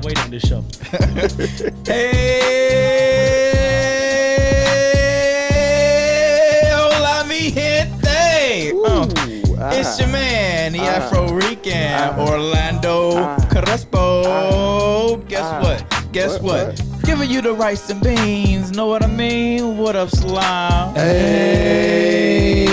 to wait on this show. Hey, hola mi gente. It's your man, the Afro-Rican, Orlando Crespo. Guess what? Giving you the rice and beans, know what I mean? What up, Slime? Hey,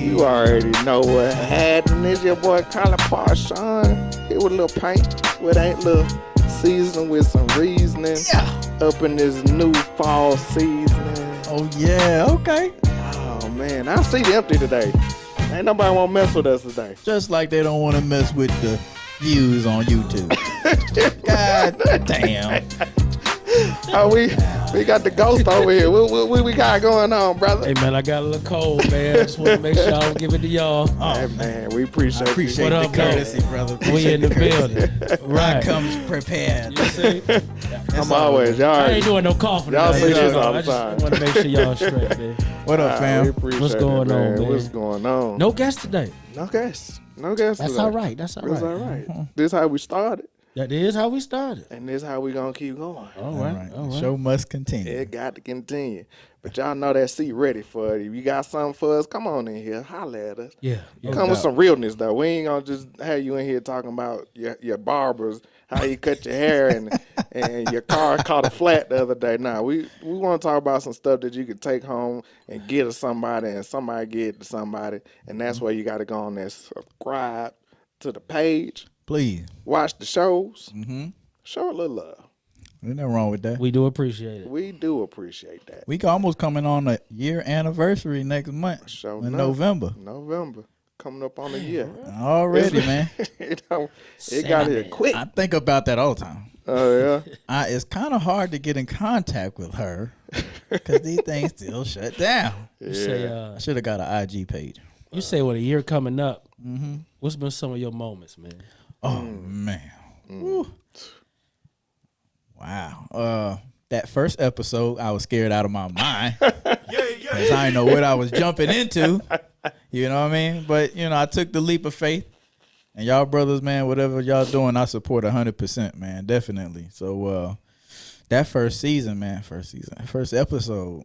you already know what happened. It's your boy Colin Parson. Here with a little paint, with a little seasoning with some reasoning. Yeah. Up in this new fall seasoning. Oh, yeah, okay. Oh, man, I see empty today. Ain't nobody want to mess with us today. Just like they don't want to mess with the views on YouTube. God damn. Oh, we got the ghost over here. What we got going on, brother? Hey, man, I got a little cold, man. I just want to make sure I give it to y'all. Hey, man, we appreciate Appreciate What the up, courtesy, brother. We in the building. Right. Right. Comes prepared. You see? I'm always, y'all. I ain't doing no coughing. Y'all today. say this I all the just time. want to make sure y'all straight, man. What up, We fam? appreciate What's going it, on, man? What's going on? No guest today. No guess. No guess. That's today. all right. That's all That's right. all right. This how we started, That is how we started. and this how we gonna keep going. All All right. right. All The right. show must continue. It got to continue. But y'all know that seat ready for it. If you got something for us, come on in here. Holla at us. Yeah. Yeah. Come with some realness, though. We ain't gonna just have you in here talking about your barbers, how you cut your hair, and your car caught a flat the other day. Nah, we want to talk about some stuff that you could take home and get to somebody, and somebody get it to somebody. And that's where you got to go on there, subscribe to the page, Please. watch the shows, Mm-hmm. show a little love. There's nothing wrong with that. We do appreciate it. We do appreciate that. We almost coming on a year anniversary next month Sure in enough. November. November coming up on a year. Already, man. it got here quick. I think about that all the time. Oh yeah. It's kind of hard to get in contact with her because these things still shut down. You say, I should have got an IG page. you say, with a year coming up, Mm-hmm. what's been some of your moments, man? Oh man. Woo. Wow. That first episode, I was scared out of my mind. Because I didn't know what I was jumping into. You know what I mean? But, I took the leap of faith. And y'all brothers, man, whatever y'all doing, I support 100%, man. Definitely. So, that first episode,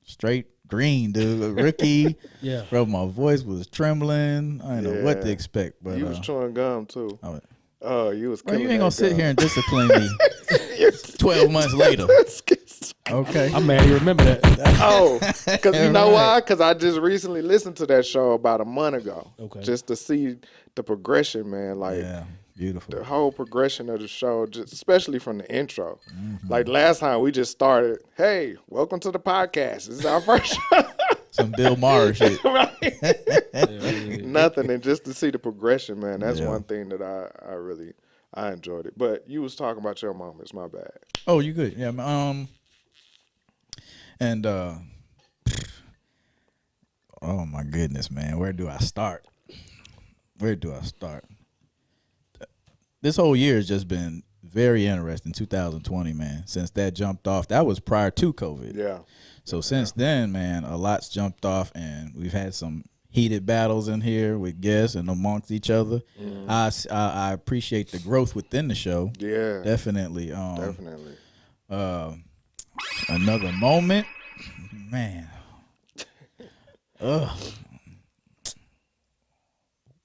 straight green, dude. A rookie. Yeah. Bro, my voice was trembling. I didn't know what to expect. But You was chewing gum too. oh, Oh, you was. bro, you killing ain't gonna that sit gum. here and discipline me 12 months later. Okay. I'm mad you remember that. Oh, because you know Right. why? Because I just recently listened to that show about a month ago. Okay. Just to see the progression, man. Like Yeah, beautiful. the whole progression of the show, just especially from the intro. Like last time we just started. Hey, welcome to the podcast. This is our first show. Some Bill Maher shit. Right? Nothing, and just to see the progression, man. That's Yeah. one thing that I really enjoyed it. But you was talking about your moments. My bad. Oh, you good? Yeah. And oh my goodness, man, where do I start? This whole year has just been very interesting. 2020, man. Since that jumped off, that was prior to COVID. Yeah. So since then, man, a lot's jumped off, and we've had some heated battles in here with guests and amongst each other. I appreciate the growth within the show. Yeah. Definitely. Definitely. Another moment, man.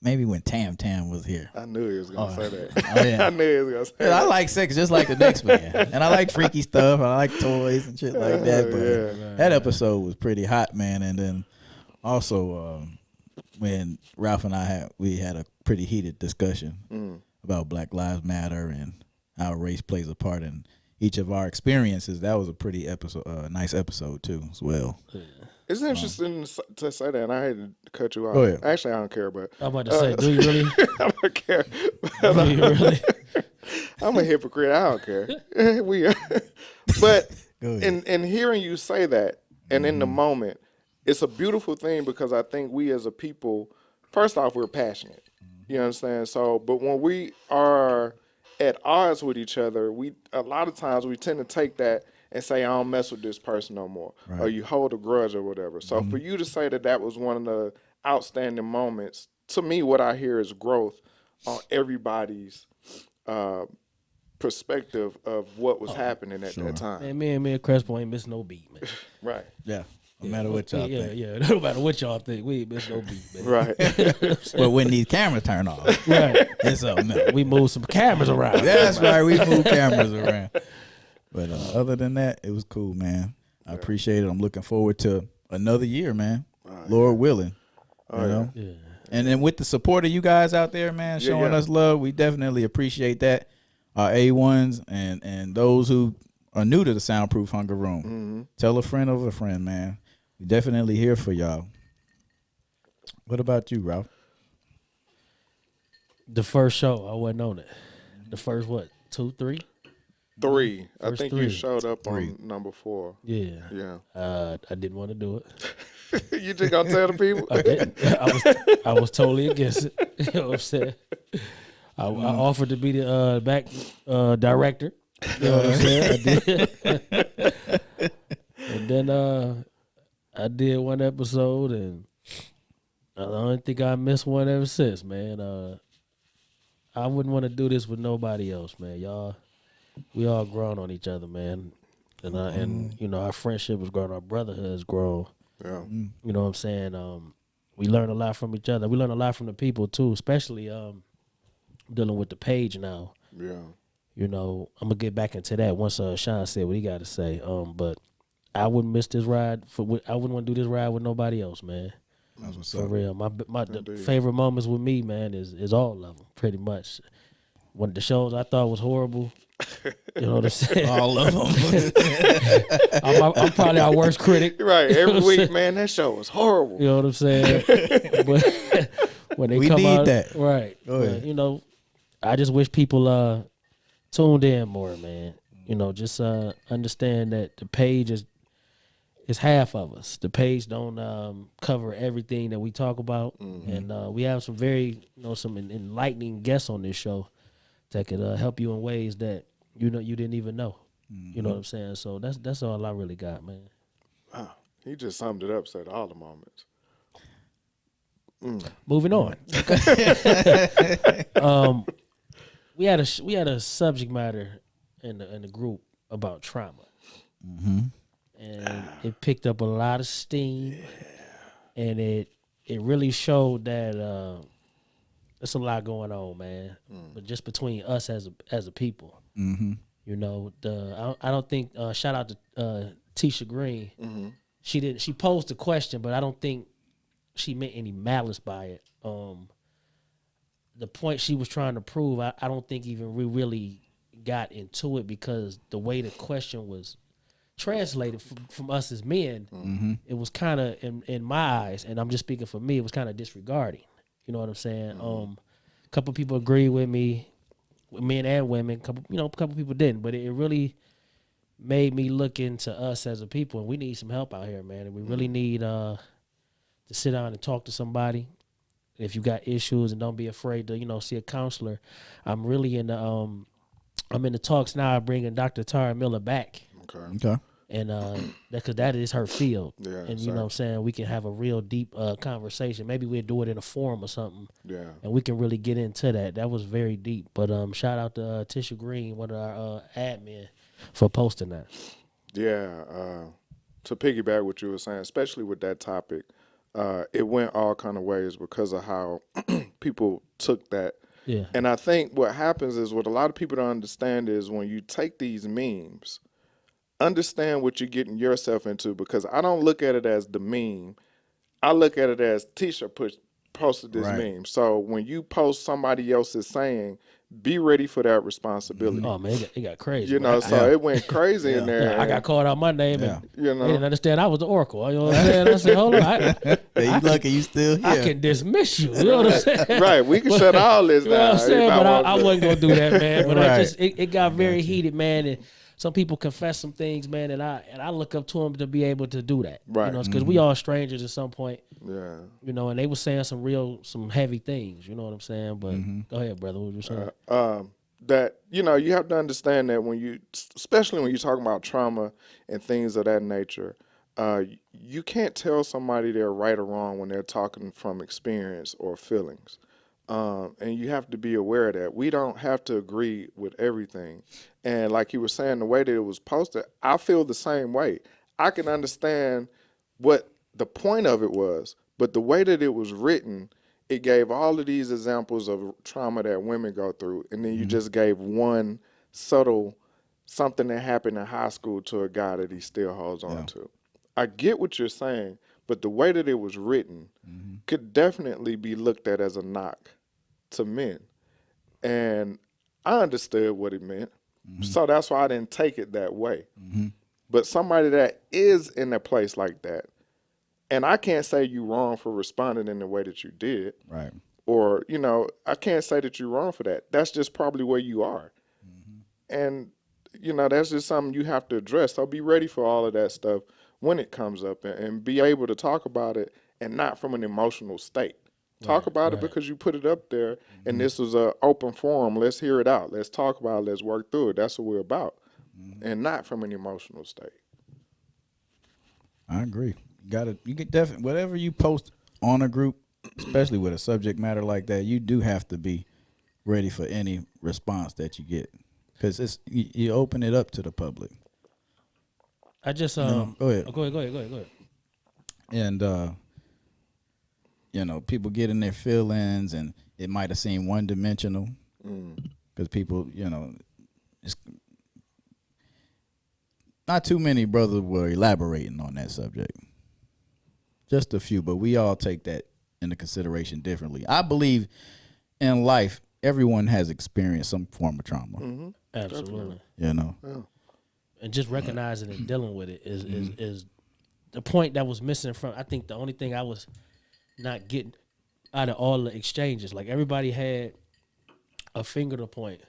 Maybe when Tam Tam was here. I knew he was gonna say that. Oh yeah. I knew he was gonna say Yeah, that. I like sex just like the next man, and I like freaky stuff. I like toys and shit like that. But that episode was pretty hot, man. And then also when Ralph and I had a pretty heated discussion about Black Lives Matter and how race plays a part in each of our experiences. That was a pretty nice episode too, as well. It's interesting to say that, and I had to cut you off. Go ahead. Actually, I don't care, but I'm about to say, do you really? I don't care. Do you really? I'm a hypocrite. I don't care. We are. But Go ahead. in hearing you say that, and in the moment, it's a beautiful thing because I think we as a people, first off, we're passionate. You understand? So, but when we are at odds with each other, a lot of times we tend to take that and say, I don't mess with this person no more. Right. Or you hold a grudge or whatever. So for you to say that was one of the outstanding moments, to me, what I hear is growth on everybody's perspective of what was happening at that time. Man, me and Crespo ain't missing no beat, man. Right. Yeah. No matter what y'all think. Yeah. No matter what y'all think, we ain't miss no beat, man. Right. But when these cameras turn off, Right. it's something else. We move some cameras around. That's right. We move cameras around. But other than that, it was cool, man. I appreciate it. I'm looking forward to another year, man. Lord willing. You know? Yeah. And then with the support of you guys out there, man, showing us love, we definitely appreciate that. Our A1s and those who are new to the Soundproof Hunger Room. Tell a friend of a friend, man. We definitely here for y'all. What about you, Ralph? The first show, I wasn't on it. The first, 2, 3? 3. I First think 3. you showed up on number 4. Yeah. Yeah. I didn't want to do it. You just gonna tell the people? I didn't. I was totally against it. You know what I'm saying? I offered to be the back director. You know what I'm saying? I did. And then I did one episode, and I don't think I missed one ever since, man. I wouldn't want to do this with nobody else, man. We all grown on each other, man. And you know, our friendship has grown, our brotherhood has grown. Yeah. You know what I'm saying? We learn a lot from each other. We learn a lot from the people too, especially dealing with the page now. Yeah. You know, I'm gonna get back into that once Sean said what he got to say. But I wouldn't miss this ride. I wouldn't want to do this ride with nobody else, man. That's what's For up. real. The favorite moments with me, man, is all of them, pretty much. One of the shows I thought was horrible. You know what I'm saying? All of them. I'm probably our worst critic. Right. You know Every what I'm week, saying? man, that show was horrible. You know what I'm saying? But when they We come need out, that. right? Go ahead. But, you know, I just wish people tuned in more, man. You know, just understand that the page is half of us. The page don't cover everything that we talk about, and we have some very some enlightening guests on this show that could help you in ways that you didn't even know. You know what I'm saying? So that's all I really got, man. Wow. He just summed it up, said all the moments. Moving on. We had a subject matter in the group about trauma, and it picked up a lot of steam, and it really showed that there's a lot going on, man. But just between us as a people, you know, I don't think shout out to Tisha Green. She posed the question, but I don't think she meant any malice by it. The point she was trying to prove, I don't think even we really got into it, because the way the question was translated from us as men, it was kind of, in my eyes, and I'm just speaking for me, it was kind of disregarding. You know what I'm saying? A couple people agreed with me, men and women. A couple people didn't, but it really made me look into us as a people, and we need some help out here, man. And we really need to sit down and talk to somebody. If you got issues, and don't be afraid to see a counselor. I'm really in the I'm in the talks now of bringing Dr. Tara Miller back. Okay. And because that is her field. Yeah, and you know what I'm saying, we can have a real deep conversation. Maybe we'll do it in a forum or something. Yeah. And we can really get into that. That was very deep. But shout out to Tisha Green, one of our admin, for posting that. Yeah. To piggyback what you were saying, especially with that topic, it went all kind of ways because of how people took that. Yeah. And I think what happens is, what a lot of people don't understand is, when you take these memes, understand what you're getting yourself into, because I don't look at it as the meme. I look at it as Tisha posted this meme. So when you post somebody else's saying, be ready for that responsibility. Oh man, it got crazy. You know, so it went crazy in there. Yeah, I got called out my name, and you know, they didn't understand I was the Oracle. You know what I'm saying? I said, hold on, you lucky you still here. I can dismiss you. You know what I'm saying? Right, we can shut all this down. You know what I'm saying? But I wasn't gonna do that, man. But Right. it got very heated, man. And some people confess some things, man, and I look up to them to be able to do that. Right. You know, because we all strangers at some point. Yeah. You know, and they were saying some heavy things. You know what I'm saying? But go ahead, brother. What were you saying? That, you have to understand that especially when you're talking about trauma and things of that nature, you can't tell somebody they're right or wrong when they're talking from experience or feelings. And you have to be aware of that. We don't have to agree with everything. And like you were saying, the way that it was posted, I feel the same way. I can understand what the point of it was, but the way that it was written, it gave all of these examples of trauma that women go through. And then you just gave one subtle something that happened in high school to a guy that he still holds on to. I get what you're saying, but the way that it was written could definitely be looked at as a knock to men. And I understood what it meant. So that's why I didn't take it that way. But somebody that is in a place like that, and I can't say you wrong for responding in the way that you did. Right. Or, I can't say that you're wrong for that. That's just probably where you are. And, that's just something you have to address. So be ready for all of that stuff when it comes up and be able to talk about it and not from an emotional state. Talk about it because you put it up there and this was an open forum. Let's hear it out. Let's talk about it. Let's work through it. That's what we're about. And not from an emotional state. I agree. You get definitely whatever you post on a group, especially with a subject matter like that, you do have to be ready for any response that you get, because you open it up to the public. I just go ahead. Go ahead. And people get in their feelings, and it might have seemed one dimensional because people, it's not too many brothers were elaborating on that subject. Just a few, but we all take that into consideration differently. I believe in life, everyone has experienced some form of trauma. Absolutely. Yeah. And just recognizing and dealing with it is the point that was missing from. I think the only thing I was not getting out of all the exchanges, like everybody had a finger to point,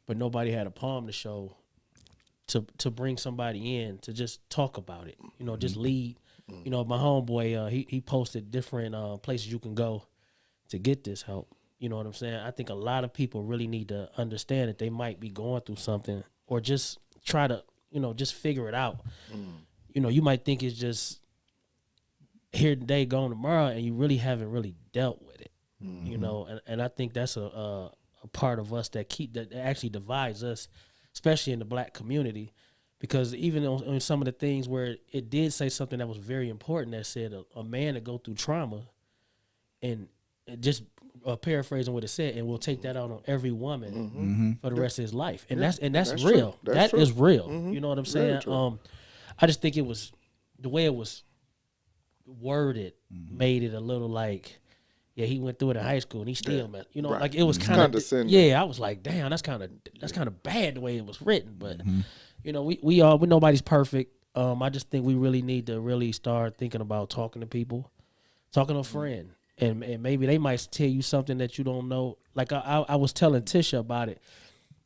but nobody had a palm to show to bring somebody in to just talk about it. Just lead. My homeboy, he posted different places you can go to get this help. You know what I'm saying? I think a lot of people really need to understand that they might be going through something, or just try to, just figure it out. You might think it's just here today, gone tomorrow, and you really haven't really dealt with it. And I think that's a part of us that actually divides us, especially in the black community. Because even on some of the things where it did say something that was very important, that said a man to go through trauma, and just paraphrasing what it said, and we'll take that out on every woman for the rest of his life, and that's real. That is real. You know what I'm saying? I just think it was the way it was worded made it a little like, yeah, he went through it in high school and he still met. Like it was kind of condescending. Yeah, I was like, damn, that's kind of bad the way it was written, but. We nobody's perfect. I just think we really need to really start thinking about talking to people, talking to a friend, and maybe they might tell you something that you don't know. Like I was telling Tisha about it,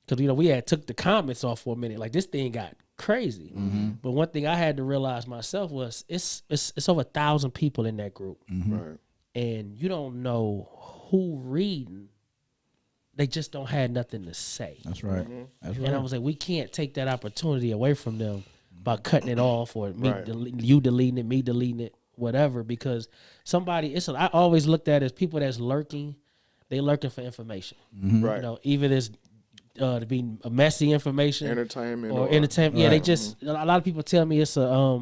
because we had took the comments off for a minute. Like this thing got crazy, but one thing I had to realize myself was it's over 1,000 people in that group, Right. and you don't know who reading. They just don't have nothing to say. That's right. That's right. And I was like, we can't take that opportunity away from them by cutting it off, or you deleting it, me deleting it, whatever. Because I always looked at it as people that's lurking. They lurking for information. Right. Even as to be a messy information, entertainment. Yeah, they just a lot of people tell me it's a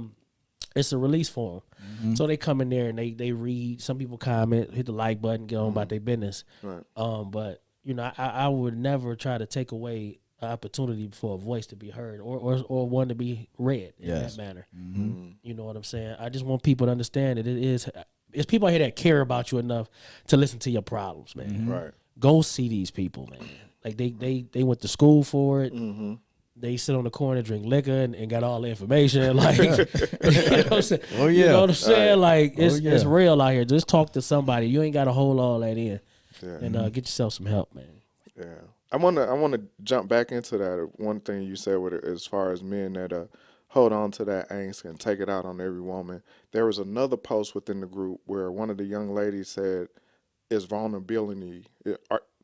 release for them. So they come in there and they read. Some people comment, hit the like button, get on about their business. Right. But I would never try to take away an opportunity for a voice to be heard or one to be read in that manner. You know what I'm saying? I just want people to understand that it's people out here that care about you enough to listen to your problems, man. Right. Go see these people, man. Like they went to school for it. They sit on the corner, drink liquor, and got all the information. Like, you know what I'm saying? Oh yeah. You know what I'm saying? Like it's yeah. real out here. Just talk to somebody. You ain't got to hold all that in. Yeah. And get yourself some help, man. Yeah, I want to jump back into that. One thing you said with it, as far as men that hold on to that angst and take it out on every woman. There was another post within the group where one of the young ladies said, "Is vulnerability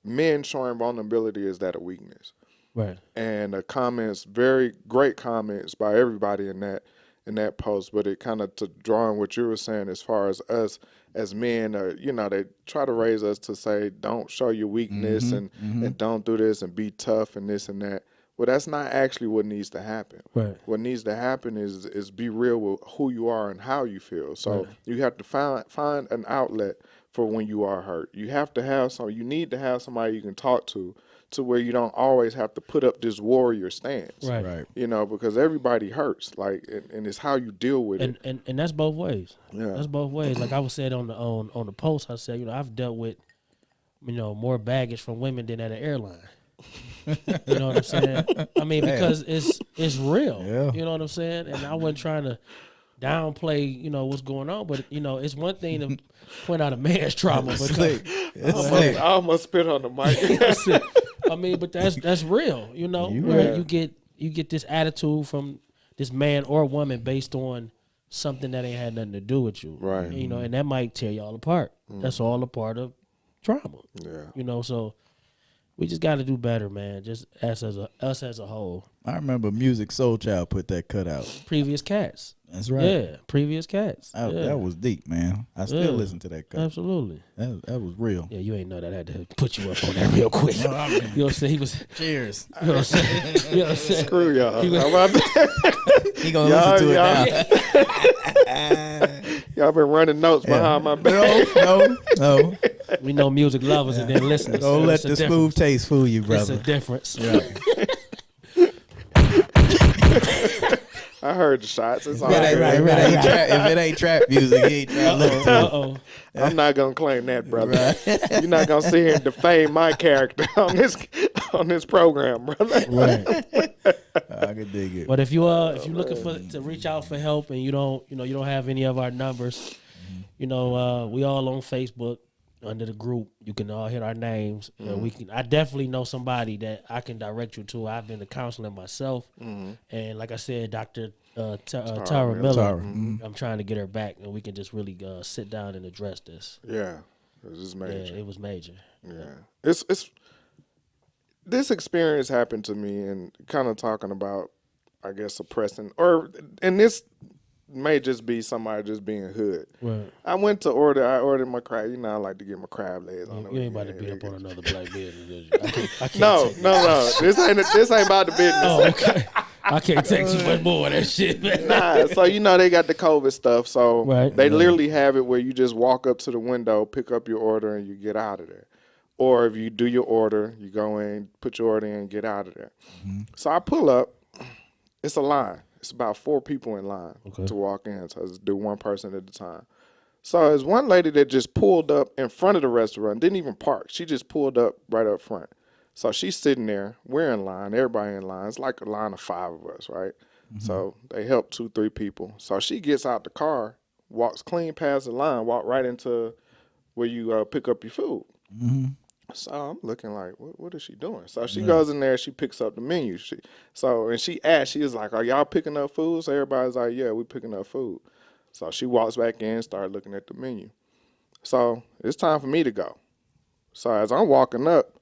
men showing vulnerability, is that a weakness?" Right. And the comments, very great comments by everybody in that post. But it kind of to draw on what you were saying as far as us as men, or they try to raise us to say, don't show your weakness and don't do this and be tough and this and that. Well, that's not actually what needs to happen. Right. What needs to happen is be real with who you are and how you feel. So you have to find an outlet for when you are hurt. You have to have you need to have somebody you can talk to where you don't always have to put up this warrior stance. Right. Because everybody hurts, and it's how you deal with it. And that's both ways. Yeah. That's both ways. Like I was said on the post, I said, I've dealt with, more baggage from women than at an airline. You know what I'm saying? I mean, because it's real. Yeah. You know what I'm saying? And I wasn't trying to downplay, what's going on, but it's one thing to point out a man's trauma, but I almost spit on the mic. that's it. I mean, but that's real, where you get this attitude from this man or woman based on something that ain't had nothing to do with you, right? And that might tear y'all apart. That's all a part of trauma. Yeah, so we just got to do better, man. Just us as a whole. I remember Music Soul Child put that cut out. Previous cats. That's right. Yeah, previous cats. That was deep, man. I still listen to that cut. Absolutely. That was real. Yeah, you ain't know that. I had to put you up on that real quick. You know what I'm saying? He was. Cheers. You know what I'm saying? Screw y'all. He gonna listen to it now. Y'all been running notes behind my back. No. We know music lovers and then listeners. Don't let the smooth taste fool you, brother. It's a difference. Yeah. I heard the shots. It's all Right. good. If it ain't trap music, he ain't trying to listen to it. I'm not gonna claim that, brother. Right. You're not gonna sit here and defame my character on this program, brother. Right. I can dig it. But if you're looking to reach out for help and you don't have any of our numbers, we all on Facebook under the group. You can all hit our names. I definitely know somebody that I can direct you to. I've been to counseling myself, and like I said, Dr. Tara Miller. I'm trying to get her back, and we can just really sit down and address this. Yeah, this is major. Yeah, it was major. Yeah, it's this experience happened to me, and kind of talking about, I guess, suppressing, and this may just be somebody just being hood. Right. I ordered my crab. I like to get my crab legs on. You ain't about to beat up on another black business. I can't No. This ain't about the business. Oh, okay. I can't take too much more of that shit, man. Nah, so they got the COVID stuff. So they literally have it where you just walk up to the window, pick up your order, and you get out of there. Or if you do your order, you go in, put your order in, and get out of there. So I pull up. It's a line. It's about 4 people in line to walk in. So I just do one person at a time. So there's one lady that just pulled up in front of the restaurant, didn't even park. She just pulled up right up front. So she's sitting there. We're in line. Everybody in line. It's like a line of 5 of us, right? So they help 2-3 people. So she gets out the car, walks clean past the line, walk right into where you pick up your food. So I'm looking like, what is she doing? So she goes in there, she picks up the menu. She asked, she was like, are y'all picking up food? So everybody's like, yeah, we picking up food. So she walks back in, started looking at the menu. So it's time for me to go. So as I'm walking up,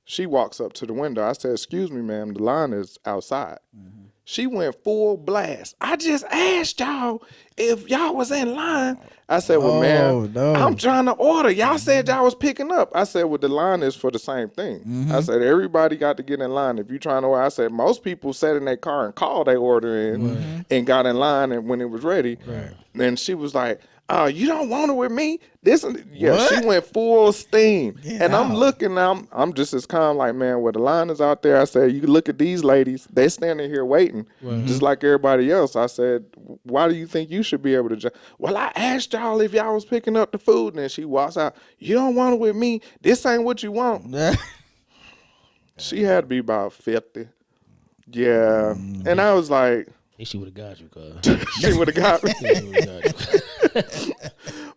she walks up to the window. I said, excuse me, ma'am, the line is outside. She went full blast. I just asked y'all if y'all was in line. I said, well, ma'am, I'm trying to order. Y'all said y'all was picking up. I said, well, the line is for the same thing. I said, everybody got to get in line. If you trying to order, I said, most people sat in their car and called their order in and got in line and when it was ready. Then she was like, you don't want it with me? She went full steam. And I'm looking, I'm just as calm, like, man, the line is out there. I said, you look at these ladies, they standing here waiting, just like everybody else. I said, why do you think you should be able to well, I asked y'all if y'all was picking up the food. And then she walks out, you don't want it with me? This ain't what you want. She had to be about 50. Yeah. And I was like, she would have got you, cuz. She would have got me.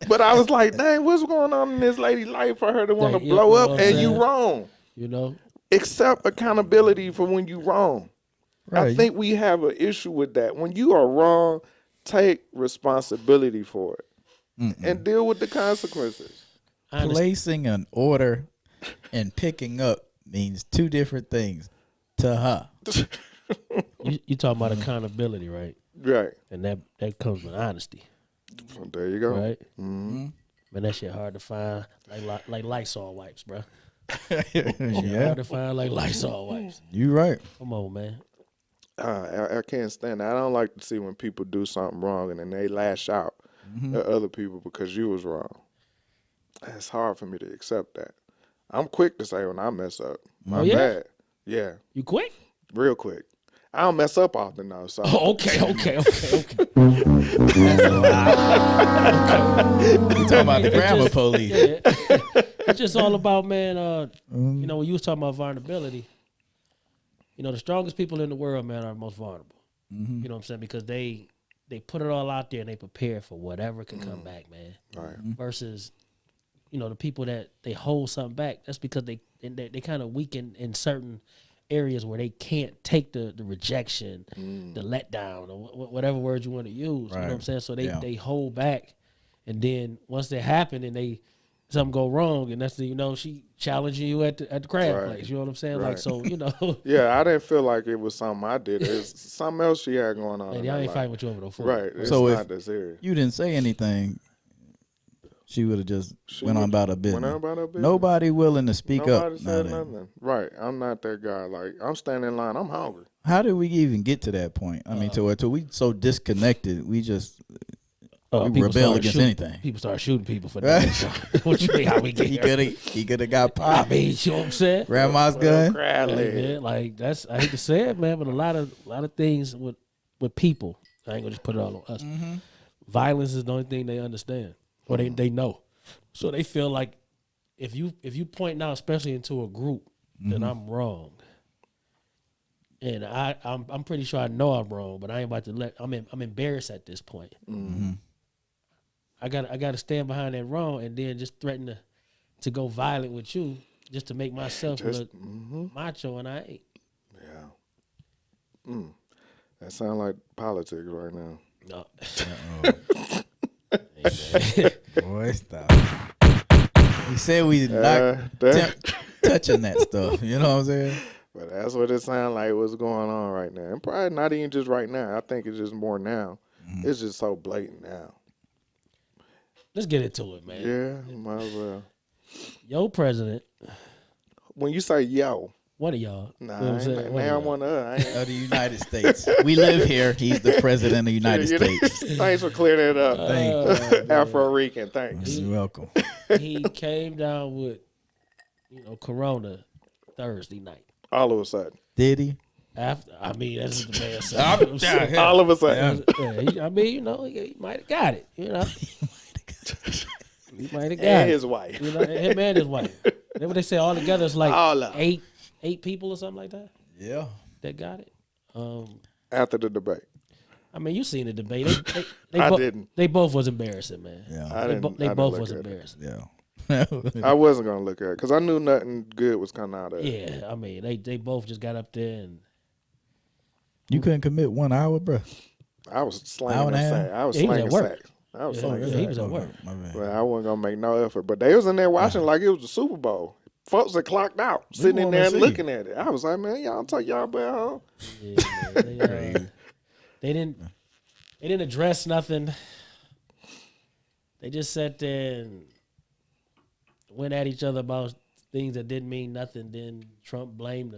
But I was like, dang, what's going on in this lady's life for her to want to blow up? And you wrong. Accept accountability for when you wrong. Right. I think we have an issue with that. When you are wrong, take responsibility for it and deal with the consequences. Placing an order and picking up means 2 different things to her. You talking about accountability, right? Right. And that comes with honesty. Well, there you go. Right. Man, that shit hard to find like Lysol wipes, bro. Yeah, Hard to find like Lysol wipes. you right. Come on, man. I can't stand that. I don't like to see when people do something wrong and then they lash out at other people because you was wrong. It's hard for me to accept that. I'm quick to say when I mess up. My bad. Yeah, You quick? real quick. I don't mess up often though. So Oh, okay. You talking about the grammar police? Yeah. It's just all about, man, you know, when you was talking about vulnerability, you know, the strongest people in the world, man, are the most vulnerable. You know what I'm saying? Because they put it all out there and they prepare for whatever can come back, man. Right. Versus, you know, the people that they hold something back, that's because they kind of weaken in certain areas where they can't take the rejection, the letdown, or whatever word you want to use. Right. You know what I'm saying? So they hold back, and then once they happen and something go wrong, and that's the, you know, she challenging you at the crab place. You know what I'm saying? Right. Like, so, you know. Yeah, I didn't feel like it was something I did. It's something else she had going on. Lady, in I her ain't life. fighting with you over no food. Right. It's So not if that serious. you didn't say anything, she would have just went on about her business. Went on about her business. Nobody willing to speak Nobody up. said Now then. nothing. Right. I'm not that guy. Like, I'm standing in line. I'm hungry. How did we even get to that point? I mean, till we so disconnected, we just we People rebel started against shooting- anything. People start shooting people for that. What you mean, how we get here? He could have got I popped. mean, you know what I'm saying? Grandma's gun. Crowd Hey, leg. man, like that's, I hate to say it, man, but a lot of things with people, I ain't gonna just put it all on us. Violence is the only thing they understand or they know. So they feel like if you point out, especially into a group, then I'm wrong. And I'm pretty sure I know I'm wrong, but I ain't about to I'm embarrassed at this point. I got to stand behind that wrong and then just threaten to go violent with you just to make myself look macho, and I ain't. Yeah. That sounds like politics right now. No. Boy, stop. He said we not touching that stuff. You know what I'm saying? But that's what it sounds like what's going on right now. And probably not even just right now. I think it's just more now. It's just so blatant now. Let's get into it, man. Yeah, might as well. Yo, president, When you say yo, one of y'all. nah, you know what I'm saying? man, One of I'm y'all. one of us. Of the United States. We live here. He's the president of the United States. Thanks for clearing that up. Thank Afro-Rican, thanks. You're welcome. He came down with, you know, Corona Thursday night. All of a sudden. Did he? After, I mean, that's what the man said. You know what I'm saying? All of a sudden. I mean, you know, he might have got it. You know, he might have got And it. his wife. You know, him and his wife. Then what they say all together it's like All of 'em. eight people or something like that Yeah. that got it. After the debate. I mean, you seen the debate. They I didn't. They both was embarrassing, man. Yeah. I They didn't both look was at it. embarrassing. Yeah. I wasn't going to look at it because I knew nothing good was coming out of it. Yeah, I mean, they both just got up there and You couldn't commit 1 hour, bro. I was Hour slanging and a half? sacks. I was Yeah, he was slanging at work. sacks. I was Yeah, slanging he sacks. was at work. My bad. But I wasn't going to make no effort. But they was in there watching like it was the Super Bowl. Folks had clocked out, sitting in wanna there see. looking at it. I was like, man, y'all take y'all back home. yeah, man, they didn't address nothing. They just sat there and went at each other about things that didn't mean nothing. Then Trump blamed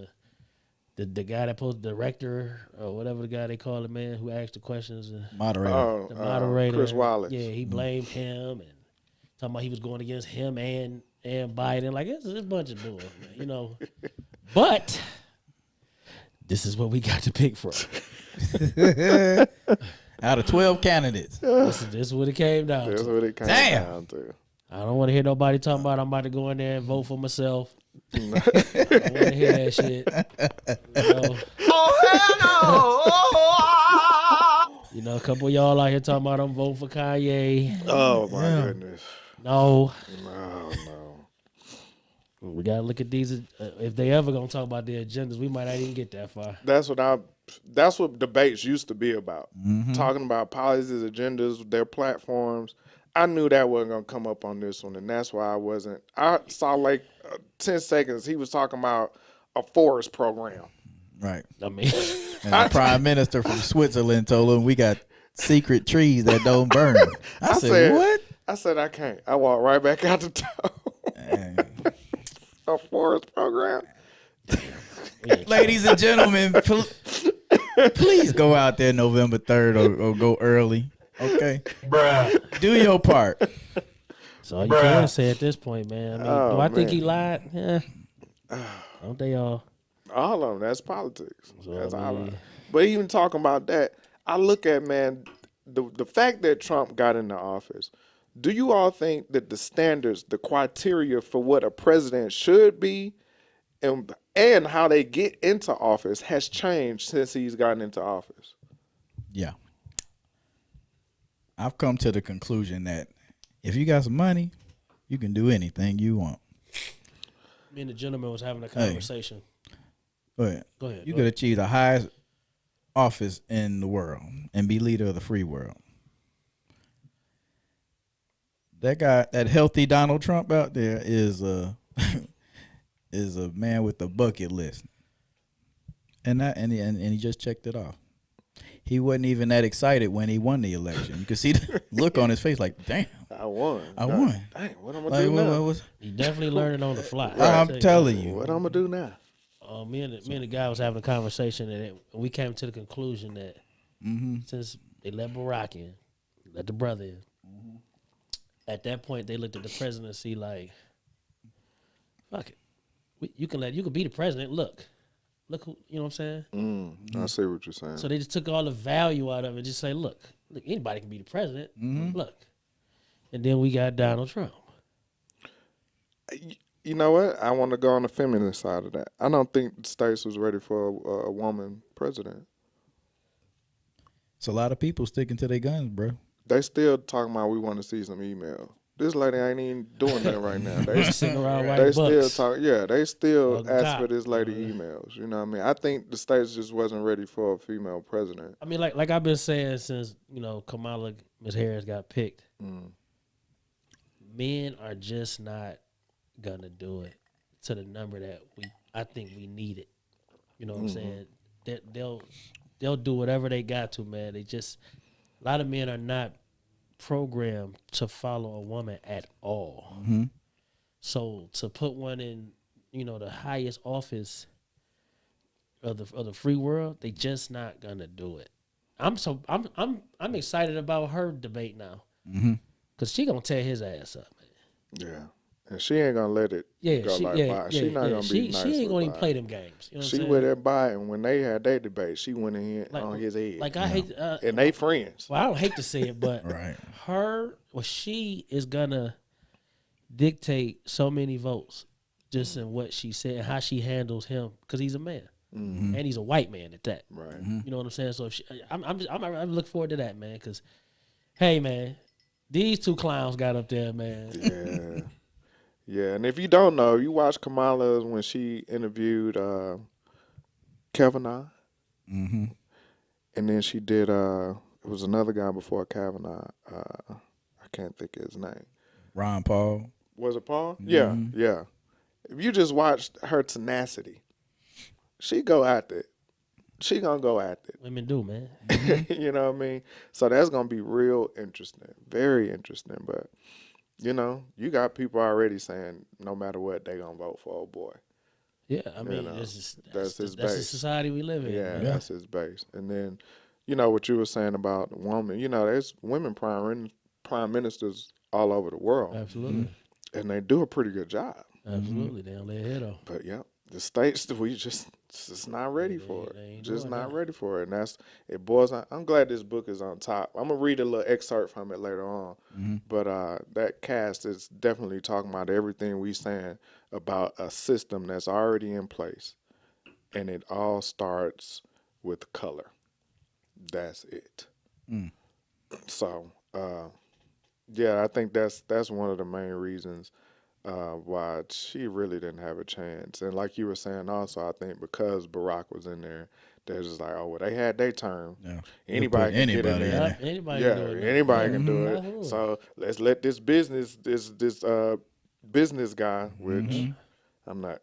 the guy that posted the director or whatever the guy they call it, man, who asked the questions. Moderator. The moderator, Chris Wallace. Yeah, he blamed him and talking about he was going against him and Biden. Like it's a bunch of bull, man, you know. But this is what we got to pick from. Out of 12 candidates. This is what it came down That's to. what it came Damn. down to. I don't want to hear nobody talking about I'm about to go in there and vote for myself. I don't want to hear that shit. You know, a couple of y'all out here talking about I'm voting for Kanye. Oh, my goodness. No. No. We got to look at these. If they ever going to talk about their agendas, we might not even get that far. That's what debates used to be about. Talking about policies, agendas, their platforms. I knew that wasn't going to come up on this one, and that's why I wasn't. I saw like 10 seconds. He was talking about a forest program. Right. I mean, And the prime minister from Switzerland told him we got secret trees that don't burn. I said, what? I said I can't. I walked right back out the door. A forest program. Ladies and gentlemen, please go out there November 3rd or go early. Okay? Bruh. Do your part. So all you can say at this point, man. I mean, do I think man. he lied? Yeah. Don't they all? All of them. That's politics. So, That's I all mean- of them. But even talking about that, I look at, man, the fact that Trump got into office. Do you all think that the standards, the criteria for what a president should be, and how they get into office has changed since he's gotten into office? Yeah. I've come to the conclusion that if you got some money, you can do anything you want. Me and the gentleman was having a conversation. Go ahead. Go ahead. You go could ahead. achieve the highest office in the world and be leader of the free world. That guy, that healthy Donald Trump out there is a is a man with a bucket list. And he just checked it off. He wasn't even that excited when he won the election. You could see the look on his face like, damn, I won. I won. Dang, what I'm gonna do now? He definitely learning on the fly. I'm telling you. What I'm gonna do now? Me and the guy was having a conversation, and we came to the conclusion that since they let Barack in, let the brother in, at that point they looked at the presidency like, fuck it, you can be the president. Look who, you know what I'm saying? I see what you're saying. So they just took all the value out of it. Just say, look, anybody can be the president. Look, and then we got Donald Trump. You know what? I want to go on the feminist side of that. I don't think the states was ready for a woman president. It's a lot of people sticking to their guns, bro. They still talking about we want to see some email. This lady ain't even doing that right now. They Sitting around they writing still books. talk. Yeah, they still Well, ask for God. this lady emails. You know what I mean? I think the states just wasn't ready for a female president. I mean, like I've been saying since Kamala Ms. Harris got picked, men are just not gonna do it to the number that I think we need it. You know what I'm saying? They'll do whatever they got to, man. They just, a lot of men are not programmed to follow a woman at all. So to put one in, the highest office of the free world, they just not gonna do it. I'm excited about her debate now, cause she gonna tear his ass up, man. Yeah, and she ain't gonna let it go by. She not gonna be nice. She ain't gonna even Biden. play them games. You know what She I'm saying? with that Biden when they had their debate. She went in on his head. Like I hate, and they friends. well, I don't hate to say it, but Right. she is gonna dictate so many votes just in what she said and how she handles him, because he's a man and he's a white man at that. Right. You know what I'm saying? So if I'm looking forward to that, man. Because hey, man, these two clowns got up there, man. Yeah. Yeah, and if you don't know, you watch Kamala when she interviewed Kavanaugh. And then she did, it was another guy before Kavanaugh. I can't think of his name. Ron Paul. Was it Paul? Yeah, yeah. If you just watched her tenacity, she go after it. She gonna go after it. Women do, man. You know what I mean? So that's gonna be real interesting, very interesting. But you got people already saying no matter what they gonna vote for old boy. Yeah, I mean, that's his that's the base. society we live in. Yeah, man. that's his base. And then, what you were saying about the woman. There's women prime ministers all over the world, Absolutely, and they do a pretty good job. absolutely. They don't lay their head off. But yeah, the states we just not ready for they it. ain't Just doing not that. ready for it. And it boils on. I'm glad this book is on top. I'm gonna read a little excerpt from it later on. But that cast is definitely talking about everything we saying about a system that's already in place, and it all starts with color. That's it. So yeah, I think that's one of the main reasons why she really didn't have a chance. And like you were saying also, I think because Barack was in there, they're just like, oh, well, they had their term. Yeah. Anybody can get in anybody in there. Yeah, anybody Yeah, can do it. anybody can do it. Absolutely. So let's let this business guy, which I'm not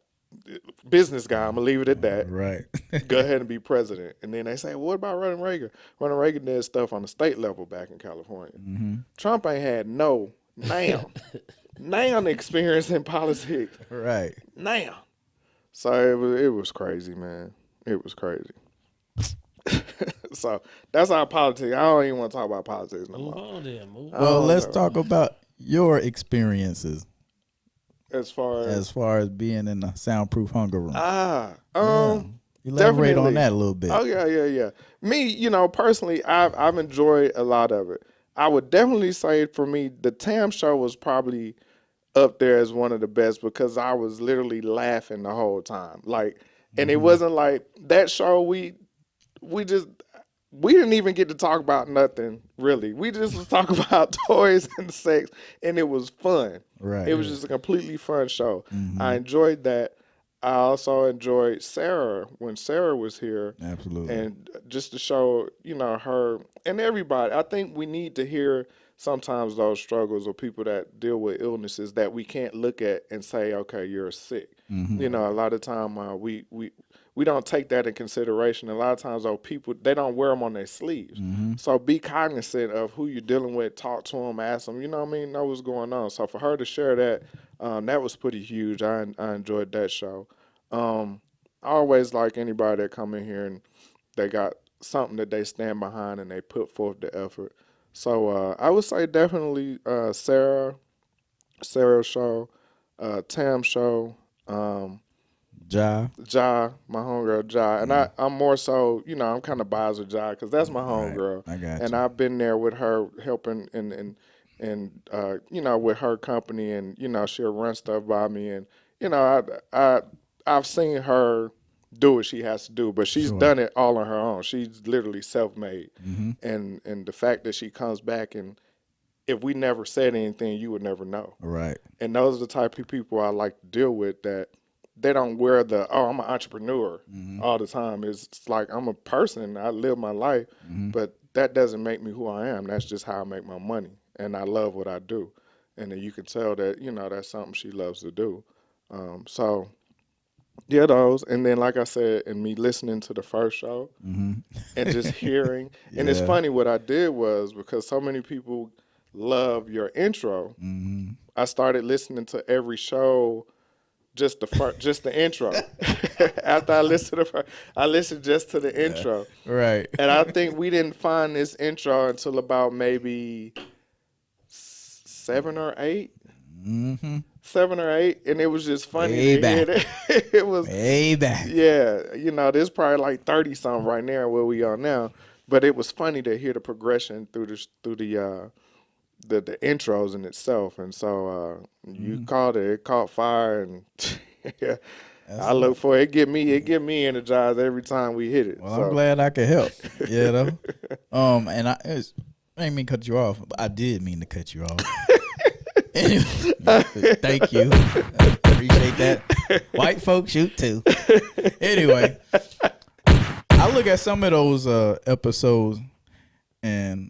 business guy, I'm gonna leave it at that. Right. Go ahead and be president. And then they say, well, what about Ronald Reagan? Ronald Reagan did stuff on the state level back in California. Trump ain't had no Now the experience in politics. Right. Now. So it was crazy, man. It was crazy. So that's our politics. I don't even want to talk about politics no Move more. on then. Move on. Well, let's talk about your experiences As far as being in the soundproof hunger room. Elaborate on that a little bit. Oh yeah. Me, personally, I've enjoyed a lot of it. I would definitely say for me, the Tam show was probably up there as one of the best because I was literally laughing the whole time. Like, and it wasn't like that show. We didn't even get to talk about nothing really. We just was talking about toys and sex, and it was fun. Right. It was just a completely fun show. I enjoyed that. I also enjoyed Sarah when Sarah was here. Absolutely. And just to show, her and everybody. I think we need to hear sometimes those struggles of people that deal with illnesses that we can't look at and say, okay, you're sick. A lot of time we don't take that in consideration. A lot of times, those people, they don't wear them on their sleeves. So be cognizant of who you're dealing with. Talk to them, ask them. You know what I mean? Know what's going on. So for her to share that, that was pretty huge. I enjoyed that show. I always like anybody that come in here and they got something that they stand behind and they put forth the effort. So I would say definitely Sarah's show, Tam's show, Ja, my homegirl Ja, and I'm more so, I'm kind of biased with Ja because that's my homegirl, I got and you. I've been there with her helping and with her company, and she'll run stuff by me, and I've seen her do what she has to do, but she's done it all on her own. She's literally self-made, and the fact that she comes back and if we never said anything, you would never know. Right. And those are the type of people I like to deal with that they don't wear I'm an entrepreneur all the time. It's like I'm a person. I live my life, but that doesn't make me who I am. That's just how I make my money. And I love what I do. And then you can tell that, that's something she loves to do. So, yeah, those. And then, like I said, and me listening to the first show and just hearing. And it's funny, what I did was because so many people love your intro, I started listening to every show just the intro. After I listened I listened just to the intro. Right. And I think we didn't find this intro until about maybe 7 or 8. 7 or 8, and it was just funny to hear that. It was way back. Yeah, there's probably like 30 something right now where we are now, but it was funny to hear the progression through the intros in itself. And so you called it caught fire, and yeah, I look for it. It get me energized every time we hit it. Well, so. I'm glad I could help. And I didn't mean to cut you off, but I did mean to cut you off. Anyway, thank you. I appreciate that. White folks shoot too. Anyway, I look at some of those episodes and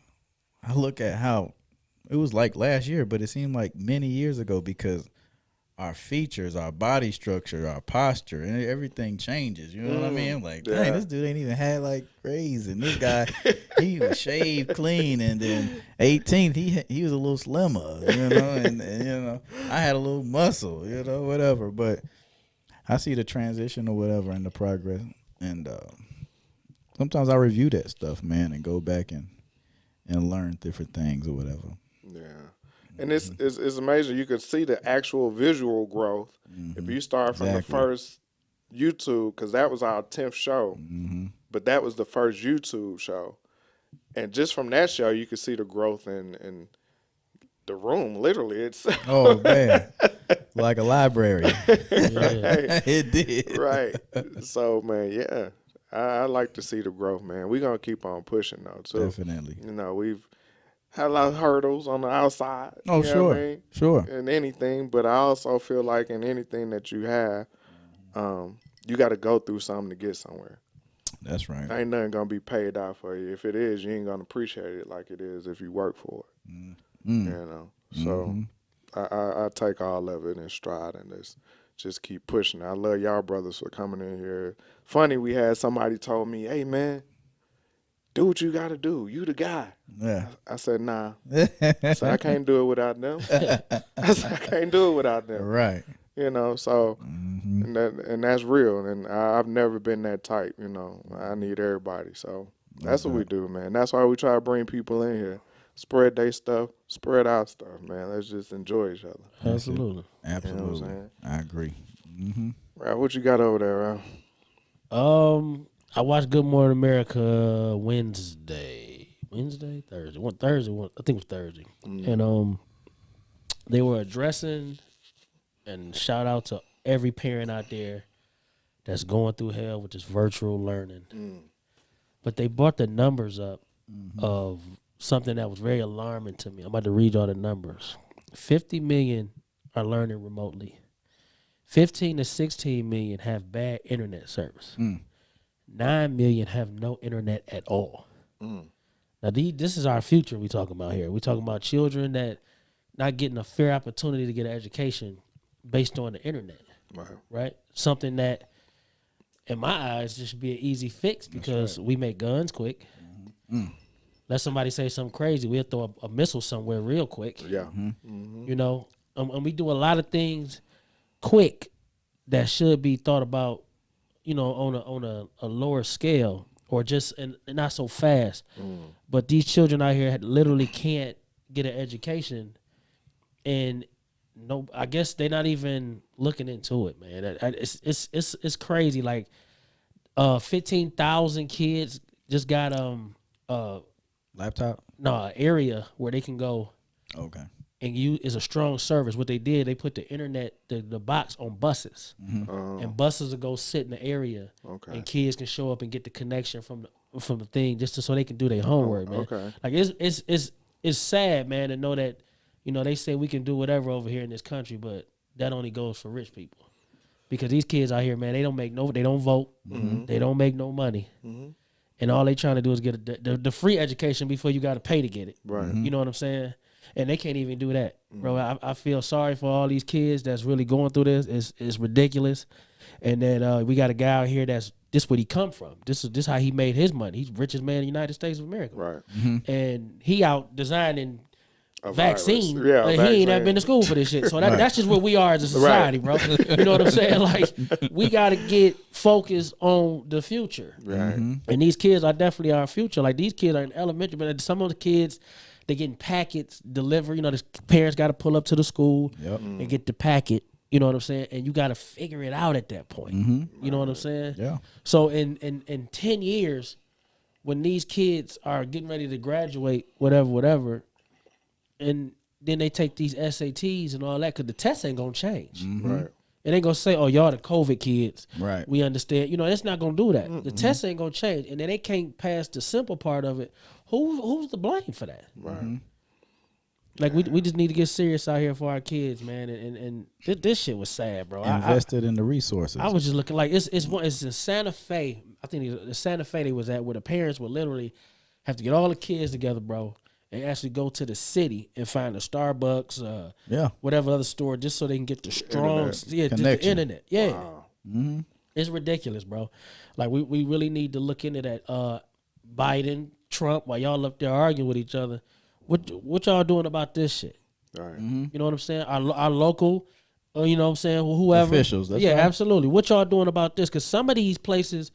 I look at how it was like last year, but it seemed like many years ago because our features, our body structure, our posture, and everything changes. You know what I mean? Like, dang, this dude ain't even had like braids, and this guy, he was shaved clean, and then 18th, he was a little slimmer, and I had a little muscle, whatever. But I see the transition or whatever and the progress, and sometimes I review that stuff, man, and go back and learn different things or whatever. Yeah. And it's amazing. You can see the actual visual growth if you start from the first YouTube, because that was our 10th show, but that was the first YouTube show. And just from that show, you could see the growth in the room. Literally, it's oh man, like a library. Right. It did. Right. So man, yeah, I like to see the growth, man. We're gonna keep on pushing though, too. Definitely. We've had a lot of hurdles on the outside. Oh, sure. I mean? Sure. In anything, but I also feel like in anything that you have, you got to go through something to get somewhere. That's right. Ain't nothing going to be paid out for you. If it is, you ain't going to appreciate it like it is if you work for it. So I take all of it in stride and just keep pushing. I love y'all brothers for coming in here. Funny, we had somebody told me, hey, man, do what you got to do. You the guy. Yeah. I said, nah. I said, I can't do it without them. I said, I can't do it without them. Right. You know, so, and that's real. And I've never been that type, you know. I need everybody. So that's what we do, man. That's why we try to bring people in here. Spread their stuff, spread our stuff, man. Let's just enjoy each other. Absolutely. Absolutely. You know what I'm saying? I agree. Right, what you got over there, Ralph? I watched Good Morning America Thursday. I think it was Thursday. And they were addressing and shout out to every parent out there that's going through hell with this virtual learning. But they brought the numbers up of something that was very alarming to me. I'm about to read y'all the numbers. 50 million are learning remotely. 15 to 16 million have bad internet service. 9 million have no internet at all. Now, this is our future we talking about here. We talking about children that not getting a fair opportunity to get an education based on the internet. Right? Something that, in my eyes, just should be an easy fix because we make guns quick. Let somebody say something crazy, we'll throw a missile somewhere real quick. Yeah. You know, and we do a lot of things quick that should be thought about, you know, on a lower scale or just and not so fast. But these children out here literally can't get an education, and I guess they're not even looking into it, man. It's crazy. Like 15,000 kids just got Laptop? No, an area where they can go. Okay. And is a strong service. What they did, they put the internet, the box on buses, and buses will go sit in the area, and kids can show up and get the connection from the thing just so they can do their homework, man. Like it's sad, man, to know that, you know, they say we can do whatever over here in this country, but that only goes for rich people, because these kids out here, man, they don't vote, they don't make no money. And all they trying to do is get the free education before you got to pay to get it. Right. You know what I'm saying? And they can't even do that, bro. I feel sorry for all these kids that's really going through this. It's ridiculous. And then we got a guy out here this what he come from. This how he made his money. He's the richest man in the United States of America. Right. And he out designing A vaccine. virus. Yeah, He ain't never been to school for this shit. So that's just what we are as a society, bro. You know what I'm saying? Like, we got to get focused on the future. Right. And these kids are definitely our future. Like, these kids are in elementary, but some of the kids, they getting packets delivered. You know, the parents got to pull up to the school and get the packet. You know what I'm saying? And you got to figure it out at that point. You know what I'm saying? Yeah. So in 10 years, when these kids are getting ready to graduate, whatever, and then they take these SATs and all that, because the test ain't going to change. Right. It ain't going to say, oh, y'all the COVID kids. Right. We understand. You know, it's not going to do that. The test ain't going to change. And then they can't pass the simple part of it. Who's to blame for that? Right. Like, we just need to get serious out here for our kids, man. And this shit was sad, bro. Invested in the resources. I was just looking like it's in Santa Fe. I think the Santa Fe they was at, where the parents would literally have to get all the kids together, bro, and actually go to the city and find a Starbucks, whatever other store, just so they can get the strong the internet. Yeah. Wow. It's ridiculous, bro. Like, we really need to look into that. Biden, Trump, while y'all up there arguing with each other, what y'all doing about this shit? Right. You know what I'm saying? Our local, you know what I'm saying, whoever. Officials, that's yeah, right. Absolutely. What y'all doing about this? Because some of these places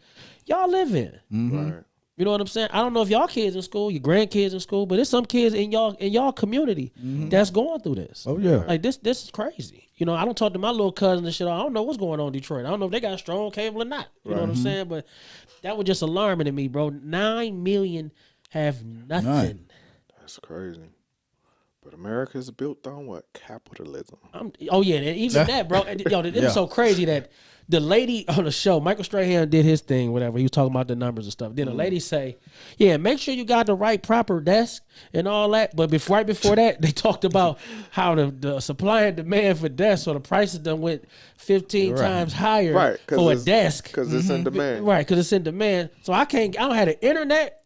y'all live in. Right. You know what I'm saying? I don't know if y'all kids in school, your grandkids in school, but there's some kids in y'all community that's going through this. Oh, yeah. Like, this is crazy. You know, I don't talk to my little cousins and shit. I don't know what's going on in Detroit. I don't know if they got strong cable or not. You know what I'm saying? But that was just alarming to me, bro. 9 million have nothing. None. That's crazy. But America is built on what? Capitalism. And even that, bro. And, yo, it was so crazy that the lady on the show, Michael Strahan, did his thing, whatever. He was talking about the numbers and stuff. Then the lady say, yeah, make sure you got the right proper desk and all that. But right before that, they talked about how the supply and demand for desks, so the prices done went 15 times higher for a desk. Because it's in demand. Right, because it's in demand. So I don't have the internet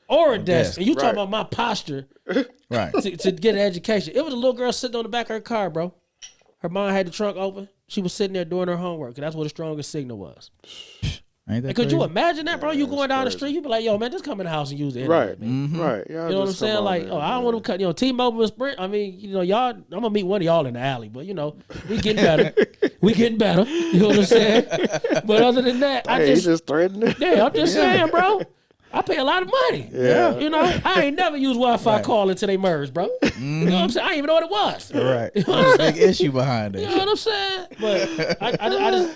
or a desk. And you talking about my posture Right. to get an education. It was a little girl sitting on the back of her car, bro. Her mom had the trunk open. She was sitting there doing her homework, and that's where the strongest signal was. Ain't Ain't that Could crazy? you imagine that, bro? You going down the crazy. street, you be like, yo, man, just come in the house and use the internet, Right, man. right. Y'all You know what I'm just come saying? on Like, in, I don't man. want to cut, T-Mobile and Sprint. I mean, y'all, I'm gonna meet one of y'all in the alley, but we getting better. We getting better. You know what I'm saying? But other than that, Hey, he just threatened it. yeah, I'm just saying, bro. I pay a lot of money. Yeah. I ain't never used Wi-Fi calling until they merged, bro. You know what I'm saying? I didn't even know what it was. Right. You know what I'm Big issue behind You it. know what I'm saying? But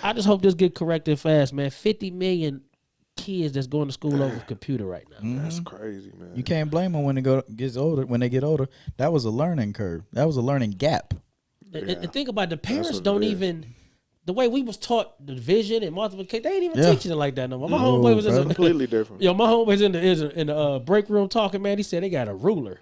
I just hope this get corrected fast, man. 50 million kids that's going to school over computer right now. That's crazy, man. You can't blame them when they get older. That was a learning curve. That was a learning gap. And think about it, the parents what don't it is. even. The way we was taught division and multiplication, they ain't even Yeah. teaching it like that no more. My homeboy was completely different. my homeboy's in the break room talking, man. He said they got a ruler.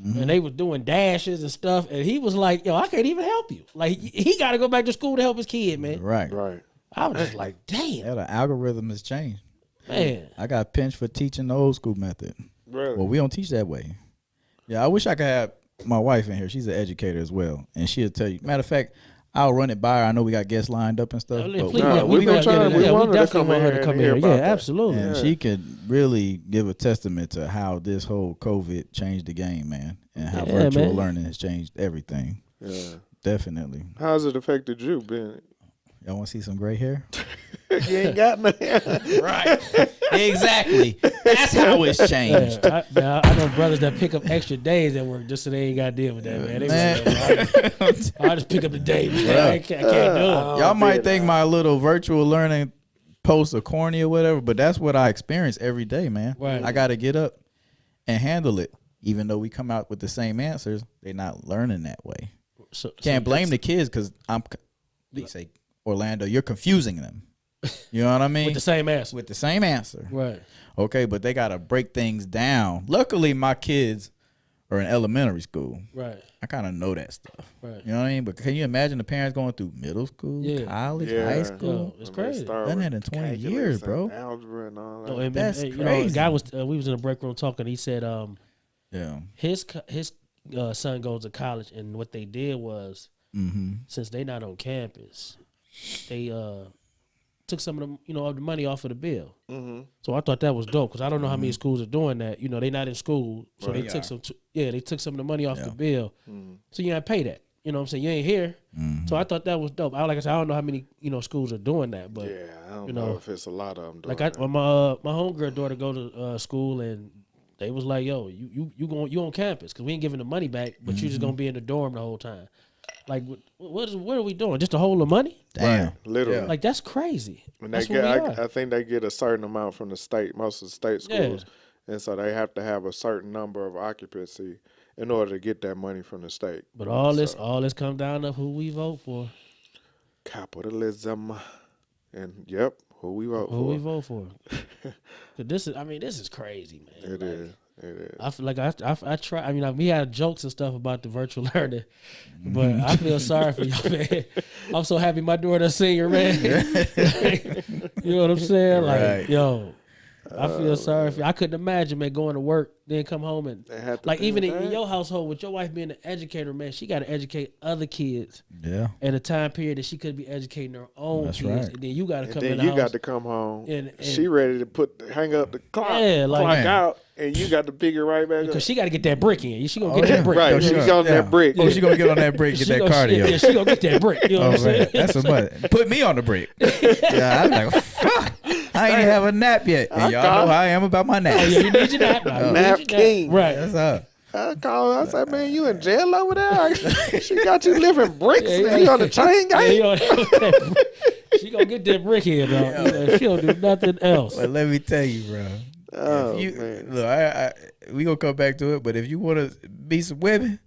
And they was doing dashes and stuff. And he was like, yo, I can't even help you. Like, he got to go back to school to help his kid, man. Right. Right. I was just like, damn, Yeah, the algorithm has changed. man. I got pinched for teaching the old school method. Really? Well, we don't teach that way. Yeah, I wish I could have my wife in here. She's an educator as well. And she'll tell you. Matter of fact, I'll run it by her. I know we got guests lined up and stuff. Please, But Nah, yeah, we been trying- we wanted to definitely come want her in to come here in and here. hear Yeah, about that. absolutely. and she could really give a testament to how this whole COVID changed the game, man. And how Yeah, virtual man. learning has changed everything. Yeah. Definitely. How's it affected you, Ben? Y'all want to see some gray hair? You ain't got none. Right. Exactly. That's how it's changed. Yeah, I know brothers that pick up extra days at work just so they ain't got to deal with that, man. They I just pick up the day, man. Yeah. I can't do it. Y'all might think my little virtual learning posts are corny or whatever, but that's what I experience every day, man. Right. I got to get up and handle it. Even though we come out with the same answers, they're not learning that way. So Can't blame the kids because they say, Orlando, you're confusing them. You know what I mean? with the same answer. With the same answer. Right. Okay, but they got to break things down. Luckily, my kids are in elementary school. Right. I kind of know that stuff. Right. You know what I mean? But can you imagine the parents going through middle school, Yeah. college, Yeah. high Yo, school? it's When they crazy. start Done with that in 20 calculus years, and bro. Algebra and all that. No, and, That's the crazy. guy was we was in a break room talking. He said Yeah. his son goes to college, and what they did was since they not on campus, they took some of the of the money off of the bill. So I thought that was dope because I don't know how many schools are doing that. They not in school, so Right. they took they took some of the money off Yeah. the bill. So you ain't pay that. You know what I'm saying? You ain't here. So I thought that was dope. Like I said, I don't know how many schools are doing that, but Yeah, I don't you know know, if it's a lot of them doing like that. my homegirl daughter go to school and they was like, yo, you on campus because we ain't giving the money back, but you just gonna be in the dorm the whole time. Like, what are we doing? Just to hold the money? Damn. Literally. Yeah. Like that's crazy. And That's they what get, we are. I think they get a certain amount from the state, most of the state Yeah. schools. And so they have to have a certain number of occupancy in order to get that money from the state. But all this come down to who we vote for. Capitalism. And yep, who we vote Who for. we vote for. 'Cause this is crazy, man. It is. It is. I feel like I try. I mean, we had jokes and stuff about the virtual learning, but I feel sorry for y'all, man. I'm so happy my daughter's a senior, man. You know what I'm saying? Like, Right. yo, I feel sorry for you. I couldn't imagine, man, going to work, then come home and They have to like do even that. in your household with your wife being an educator, man, she got to educate other kids Yeah. in a time period that she could be educating her own That's kids, right. and then you got to And come in then the you house. got to come home. And she ready to hang up the clock, Yeah, like- clock Man. out, and you got to pick it right back up. because she got to get that brick in. She gonna Oh, get yeah. that brick. Right, Oh, she she on gonna- that brick. Oh, she gonna get on that brick, get She that gonna- cardio. Yeah, she gonna get that brick. You know Oh what I'm saying? man, that's a must. Put me on the brick. Yeah, I was like, fuck. I ain't even have a nap yet, and y'all know how I am about my naps. Oh, yeah, you need your nap. Now. You Nap need your nap. king. Right. That's up. I called her. I said, man, you in jail over there? She got you living bricks. Yeah, and you on the chain Yeah, gang? you know, she gonna get that brick here, dog. You know, she don't do nothing else. But let me tell you, bro. Oh, If you, man. look, we gonna come back to it. But if you want to be some women,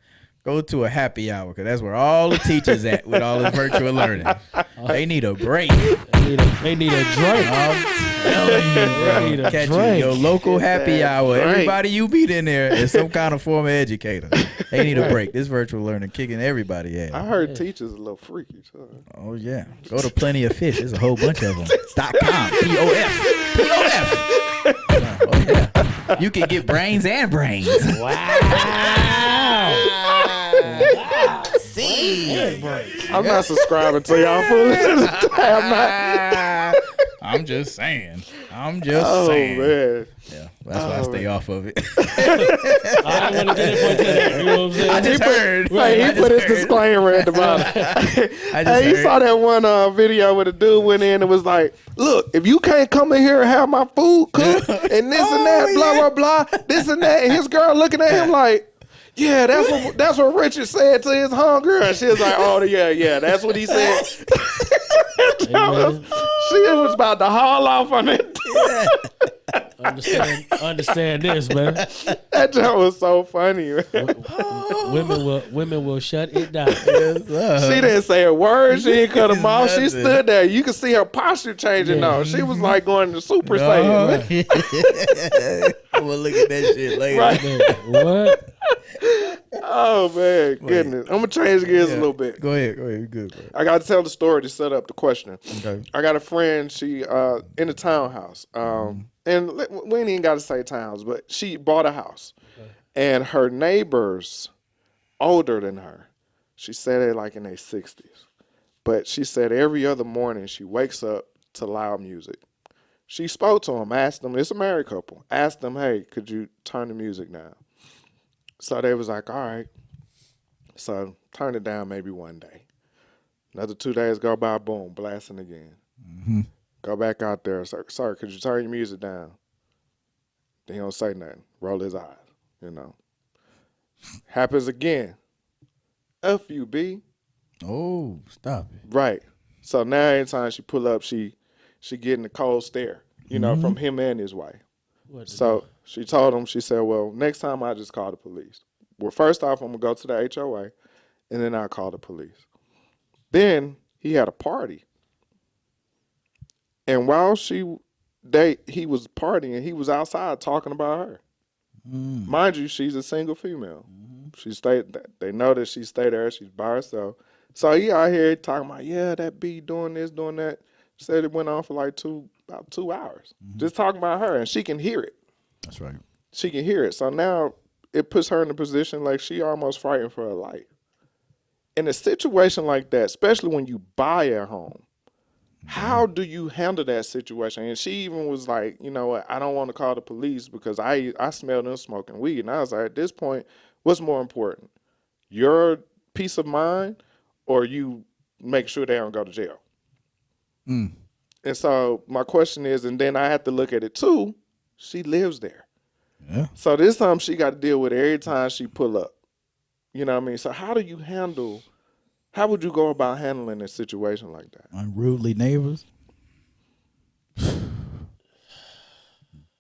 go to a happy hour because that's where all the teachers at with all this virtual learning. They need a break. They need a drink. I'm telling you, They need bro. a Catch you drink. your local happy that hour. drink. Everybody you meet in there is some kind of former educator. They need a break. This virtual learning kicking everybody I ass. heard teachers a little freaky. So. Oh yeah, go to Plenty of Fish. There's a whole bunch of them. .com. POF. Oh yeah, you can get brains and brains. Wow. See, I'm not subscribing to y'all fools. I'm not. I'm just saying. Man. Yeah, that's why I stay off of it. I don't want to get into that. You know what I'm saying? I just heard. He put his disclaimer at the bottom. Hey, you saw that one video where the dude went in and was like, "Look, if you can't come in here and have my food cooked and this and that, blah blah blah, this and that," and his girl looking at him like, "Yeah, that's what Richard said to his homegirl." And she was like, "Oh yeah, that's what he said." She was about to haul off on it. Understand this, man. That joke was so funny, man. Women will shut it down. She didn't say a word. She didn't cut him off. She stood there. You could see her posture changing though. She was like going to Super Saiyan. I'm gonna look at that shit later. Right. What? Oh man, goodness. I'm gonna change gears a little bit. Go ahead. You good, bro. I got to tell the story to set up the question. Okay. I got a friend. She in a townhouse. And we ain't even got to say towns, but she bought a house, and her neighbors older than her. She said they're like in their 60s, but she said every other morning she wakes up to loud music. She spoke to them, asked them. It's a married couple. Asked them, "Hey, could you turn the music down?" So they was like, "All right." So turn it down maybe one day. Another 2 days go by, boom, blasting again. Mm-hmm. Go back out there. Sir, could you turn your music down? Then he don't say nothing. Roll his eyes, you know. Happens again. FUB. Oh, stop it. Right. So now anytime she pull up, she getting the cold stare, you know, from him and his wife. So she told him, she said, "Well, next time I just call the police. Well, first off, I'm going to go to the HOA, and then I'll call the police." Then he had a party. And while he was partying, he was outside talking about her. Mind you, she's a single female. They know that she stayed there. She's by herself. So he out here talking about, yeah, that B doing this, doing that. Said it went on for like about 2 hours. Just talking about her, and she can hear it. That's right. She can hear it. So now it puts her in a position like she almost fighting for her life. In a situation like that, especially when you buy a home, how do you handle that situation? And she even was like, "You know what? I don't want to call the police because I smelled them smoking weed." And I was like, at this point, what's more important? Your peace of mind or you make sure they don't go to jail? And so my question is, and then I have to look at it too, she lives there. Yeah. So this time she got to deal with it every time she pull up. You know what I mean? So how would you go about handling a situation like that? Unruly neighbors.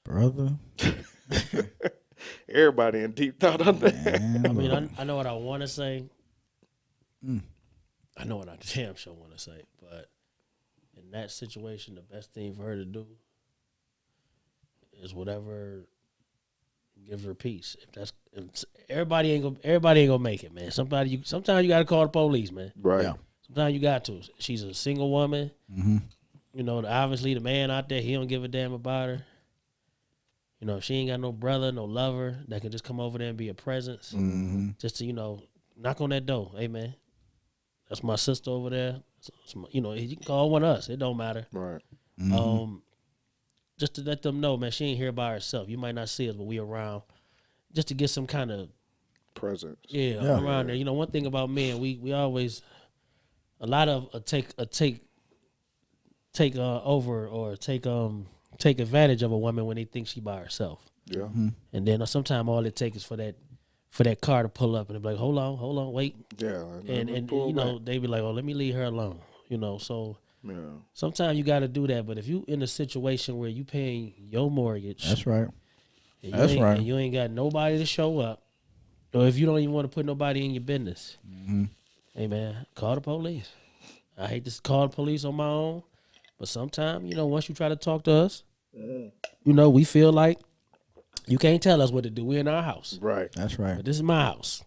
Brother. Everybody in deep thought on that. I mean, I know what I want to say. I know what I damn sure want to say, but in that situation, the best thing for her to do is whatever gives her peace. If everybody ain't gonna make it, man. Sometimes you gotta call the police, man. Right. Yeah. Sometimes you got to. She's a single woman. You know, obviously the man out there, he don't give a damn about her. You know, she ain't got no brother, no lover that can just come over there and be a presence. Just to, you know, knock on that door. Hey, man, that's my sister over there. You know, you can call one of us. It don't matter. Right. Just to let them know, man, she ain't here by herself. You might not see us, but we around. Just to get some kind of presence. Yeah, around there. You know, one thing about men, we always a lot of take over or take advantage of a woman when they think she by herself. Yeah. And then sometimes all it takes is for that car to pull up and be like, hold on, wait. Yeah. And you know, they be like, oh, let me leave her alone. You know, so yeah. Sometimes you got to do that. But if you in a situation where you paying your mortgage, that's right. And you ain't got nobody to show up, or if you don't even want to put nobody in your business, hey man, call the police. I hate to call the police on my own, but sometimes, you know, once you try to talk to us, you know, we feel like you can't tell us what to do. We're in our house. Right. That's right. But this is my house.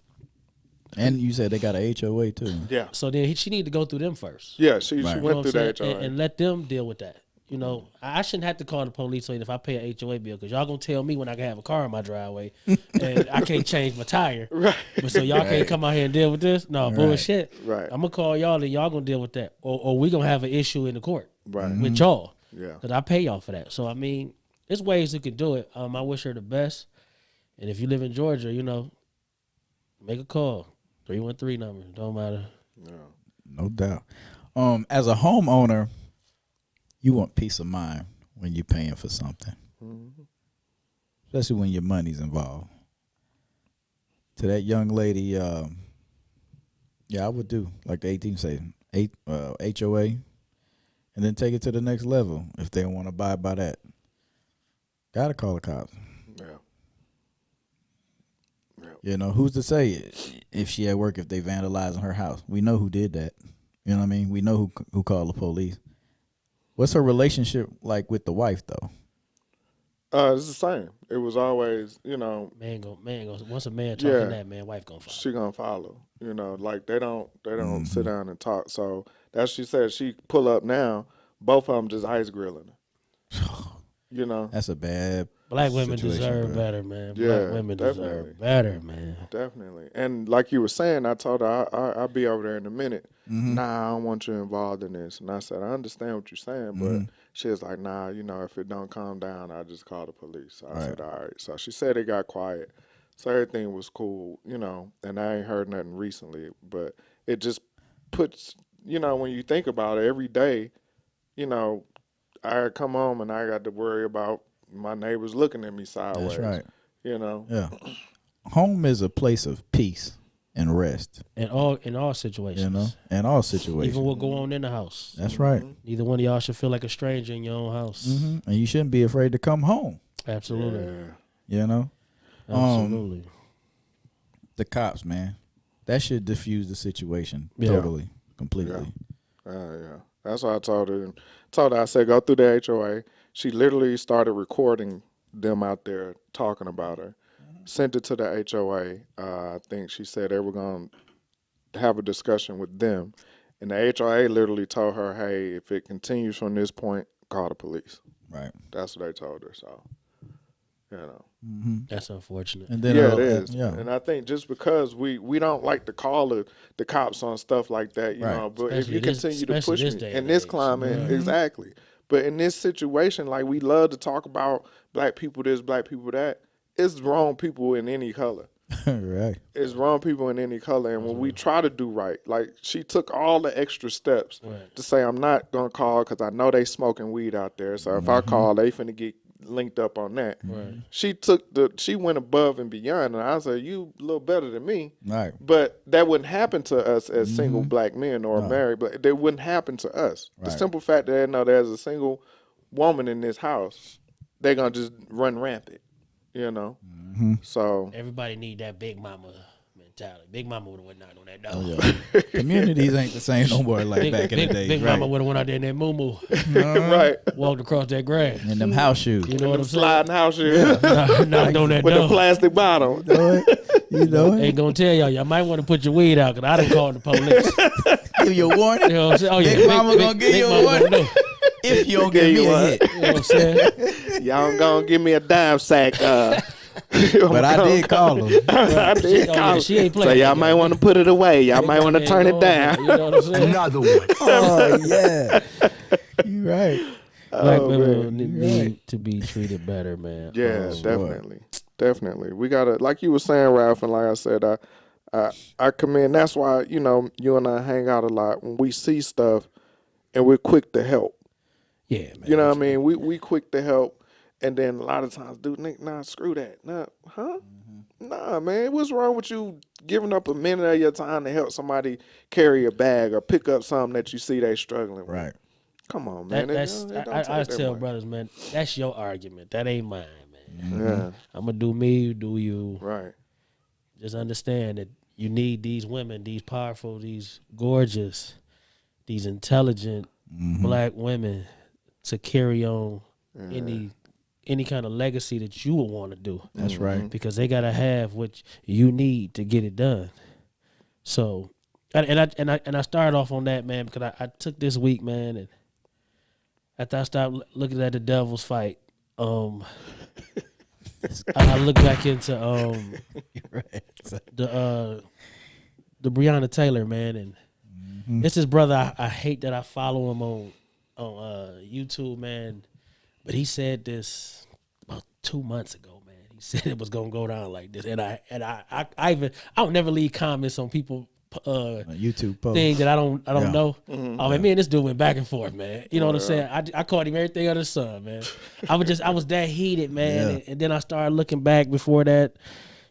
And you said they got a HOA too. Yeah. So then she need to go through them first. Yeah, she went through the HOA. And let them deal with that. You know, I shouldn't have to call the police if I pay an HOA bill, because y'all going to tell me when I can have a car in my driveway and I can't change my tire. Right. But so y'all can't come out here and deal with this? No, bullshit. Right. I'm going to call y'all and y'all going to deal with that. Or we going to have an issue in the court with y'all. Yeah. Because I pay y'all for that. So, I mean, there's ways you can do it. I wish her the best. And if you live in Georgia, you know, make a call. 313 number. Don't matter. Yeah. No doubt. As a homeowner, you want peace of mind when you're paying for something. Mm-hmm. Especially when your money's involved. To that young lady, yeah, I would do like the 18 say, HOA, and then take it to the next level if they don't want to abide by that. Gotta call the cops. Yeah. You know, who's to say if she at work if they vandalizing her house? We know who did that. You know what I mean? We know who called the police. What's her relationship like with the wife though? It's the same. It was always, you know, Man go. Once a man talking that, man, wife gonna follow. She gonna follow. You know, like they don't sit down and talk. So that's she said she pull up now. Both of them just ice grilling her. You know, That's a bad. Black women situation, deserve bro. better, man. Yeah, Black women definitely. deserve better, man. Definitely. And like you were saying, I told her I'll be over there in a minute. Nah, I don't want you involved in this. And I said, I understand what you're saying, but she was like, nah, you know, if it don't calm down, I'll just call the police. So I said, all right. So she said it got quiet. So everything was cool, you know, and I ain't heard nothing recently. But it just puts, you know, when you think about it, every day, you know, I come home and I got to worry about my neighbors looking at me sideways. That's right. You know? Yeah. Home is a place of peace and rest. In all situations. You know, in all situations. Even what go on in the house. That's right. Neither one of y'all should feel like a stranger in your own house. And you shouldn't be afraid to come home. Absolutely. Yeah. You know? Absolutely. The cops, man. That should diffuse the situation Yeah. totally, completely. Yeah. That's what I told her. I said, go through the HOA. She literally started recording them out there talking about her. Sent it to the HOA. I think she said they were going to have a discussion with them. And the HOA literally told her, hey, if it continues from this point, call the police. Right. That's what they told her. So, you know. That's unfortunate. And then Yeah, it is. Yeah. And I think just because we don't like to call the cops on stuff like that, you Right. know, but Especially if you continue to especially push this me day in and this age. climate, exactly. But in this situation, like we love to talk about black people this, black people that. It's wrong people in any color. Right. It's wrong people in any color. And when we try to do right, like she took all the extra steps to say, I'm not going to call because I know they smoking weed out there. So if I call, they finna get linked up on that. Right. She went above and beyond. And I said, you a little better than me. Right. But that wouldn't happen to us as single black men or married. But it wouldn't happen to us. The Right. simple fact that they know there's a single woman in this house, they're going to just run rampant. You know, so Everybody need that big mama mentality. Big mama would have went out on that door. Yeah. Communities ain't the same no more like back in the days. Big right. mama would have went out there in that moo right. walked across that grass. And them house shoes. You know what I'm saying? Sliding house shoes Knocked on that with door. a plastic bottom. You know it? Ain't gonna tell y'all. Y'all might want to put your weed out because I done called the police. Give you a warning. You know what I'm saying? Oh yeah, Big mama gonna give you a mama warning. gonna know. If you don't give me a hit. You know what I'm saying? Y'all gonna give me a dime sack. But I did call them. I did Oh, call yeah, she ain't so playing. y'all might want to put it away. Y'all might want to turn it down. You know what I'm saying? Another one. Oh yeah. You right. Black women man, need to be treated better, man. Yeah, sure. definitely. We gotta, like you were saying, Ralph, and like I said, I commend. That's why you and I hang out a lot when we see stuff, and we're quick to help. Yeah, man. You know what I mean? We quick to help, and then a lot of times, dude, nah, screw that. Nah, huh? Nah, man, what's wrong with you giving up a minute of your time to help somebody carry a bag or pick up something that you see they struggling with? Right. Come on, man. I tell brothers, man, that's your argument. That ain't mine, man. Yeah, I'm gonna do me, you do you. right. Just understand that you need these women, these powerful, these gorgeous, these intelligent black women to carry on any kind of legacy that you would want to do. That's right. Because they gotta have what you need to get it done. So, and I started off on that, man, because I took this week, man, and after I stopped looking at the Devils fight, I looked back into the Breonna Taylor, man, and it's his brother. I hate that I follow him YouTube, man. But he said this about 2 months ago, man. He said it was gonna go down like this, and I don't never leave comments on people YouTube post thing that I don't know. Mm-hmm. Oh man, me and this dude went back and forth, man. You know what I'm saying? I called him everything under the sun, man. I was that heated, man. And then I started looking back before that,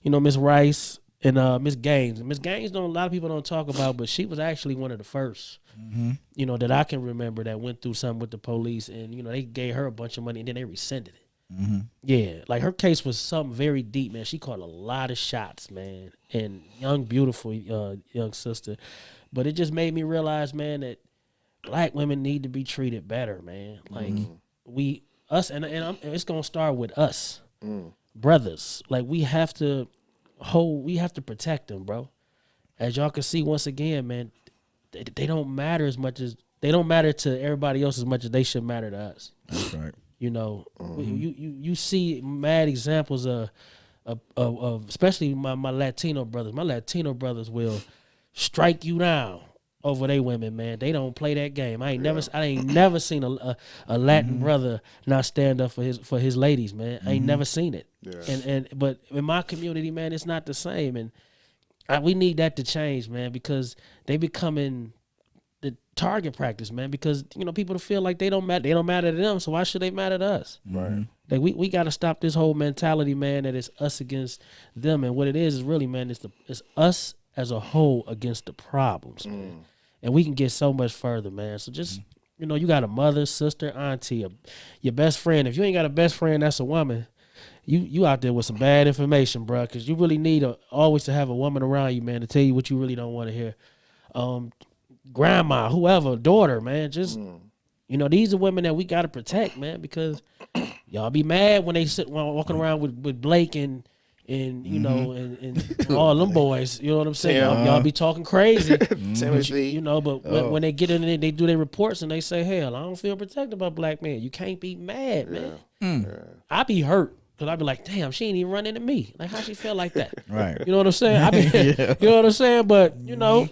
you know, Miss Rice and Miss Gaines. Miss Gaines, a lot of people don't talk about, but she was actually one of the first, you know, that I can remember that went through something with the police, and you know they gave her a bunch of money and then they rescinded it. Yeah, like her case was something very deep, man. She caught a lot of shots, man, and young, beautiful young sister. But it just made me realize, man, that black women need to be treated better, man. Like and it's gonna start with us, brothers. Like we have to protect them, bro. As y'all can see, once again, man, they don't matter as much as they don't matter to everybody else as much as they should matter to us. That's right. You know, you see mad examples of especially my Latino brothers. My Latino brothers will strike you down over they women, man. They don't play that game. I ain't never seen a Latin brother not stand up for his ladies, man. I ain't never seen it. Yeah. But in my community, man, it's not the same, and we need that to change, man, because they becoming the target practice, man, because you know people feel like they don't matter to them, so why should they matter to us? Right. Like we got to stop this whole mentality, man, that it's us against them, and what it is really, man, it's us as a whole against the problems, man. And we can get so much further, man. So just you know, you got a mother, sister, auntie, your best friend. If you ain't got a best friend that's a woman, you out there with some bad information, bro, because you really need always to have a woman around you, man, to tell you what you really don't want to hear. Grandma, whoever, daughter, man, just you know, these are women that we got to protect, man, because y'all be mad when they walking around with Blake and you know and all them boys, you know what I'm saying? Y'all be talking crazy, you know, but when they get in there, they do their reports and they say, hell, I don't feel protected by black men. You can't be mad, man. I be hurt. Cause I be like, damn, she ain't even run into me. Like, how she feel like that? Right. You know what I'm saying? You know what I'm saying? But you know,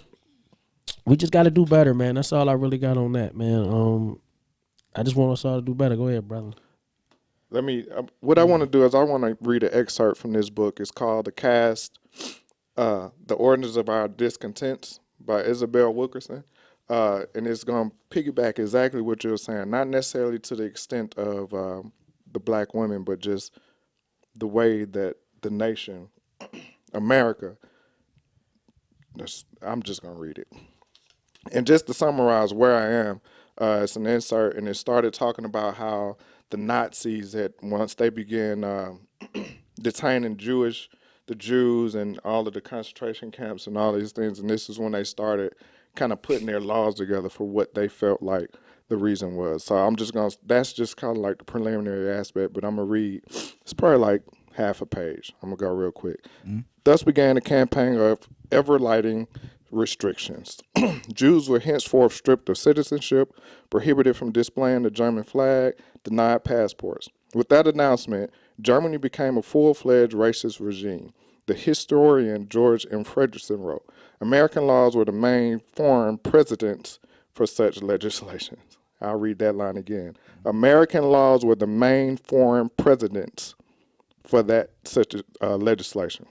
we just got to do better, man. That's all I really got on that, man. I just want us all to do better. Go ahead, brother. Let me. What I want to do is I want to read an excerpt from this book. It's called "The Cast: The Ordinance of Our Discontents" by Isabel Wilkerson, and it's going to piggyback exactly what you were saying. Not necessarily to the extent of the black women, but just the way that the nation, America. I'm just going to read it. And just to summarize where I am, it's an insert, and it started talking about how the Nazis once they began detaining the Jews and all of the concentration camps and all these things, and this is when they started kind of putting their laws together for what they felt like the reason was. So that's just kind of like the preliminary aspect, but I'm going to read, it's probably like half a page. I'm going to go real quick. Thus began a campaign of ever-lighting restrictions. Jews were henceforth stripped of citizenship, prohibited from displaying the German flag, denied passports. With that announcement, Germany became a full-fledged racist regime. The historian George M. Frederickson wrote, American laws were the main foreign precedents for such legislation. I'll read that line again. American laws were the main foreign precedents for such legislation.